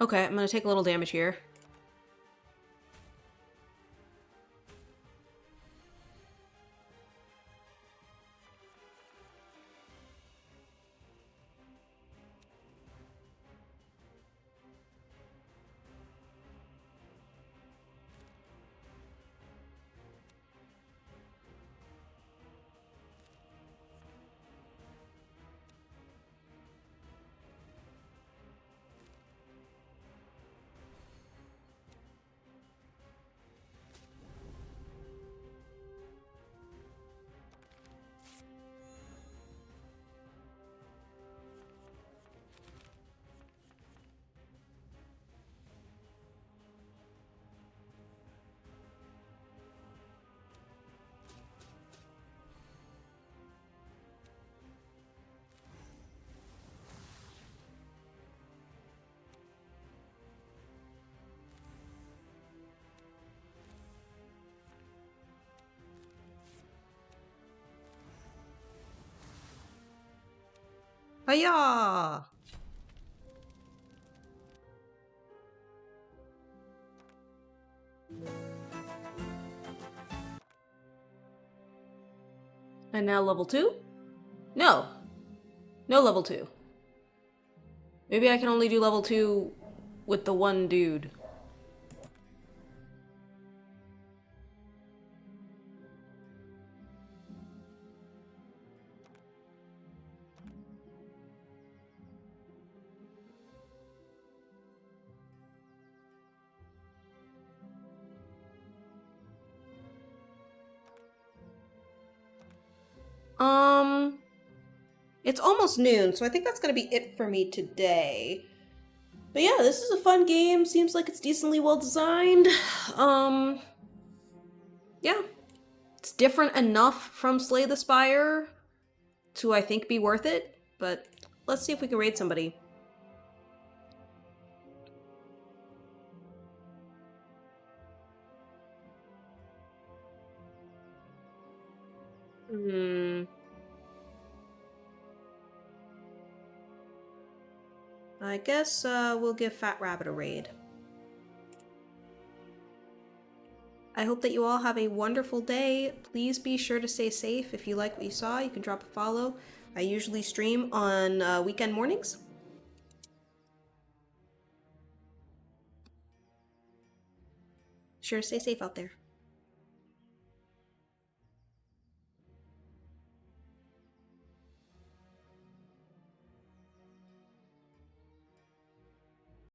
Okay, I'm gonna take a little damage here. Hiya! And now level 2? No. No level 2. Maybe I can only do level 2 with the one dude. It's almost noon, so I think that's gonna be it for me today. But yeah, this is a fun game. Seems like it's decently well designed. Um, yeah. It's different enough from Slay the Spire to, I think, be worth it. But let's see if we can raid somebody. Hmm. I guess we'll give Fat Rabbit a raid. I hope that you all have a wonderful day. Please be sure to stay safe. If you like what you saw, you can drop a follow. I usually stream on weekend mornings. Sure to stay safe out there.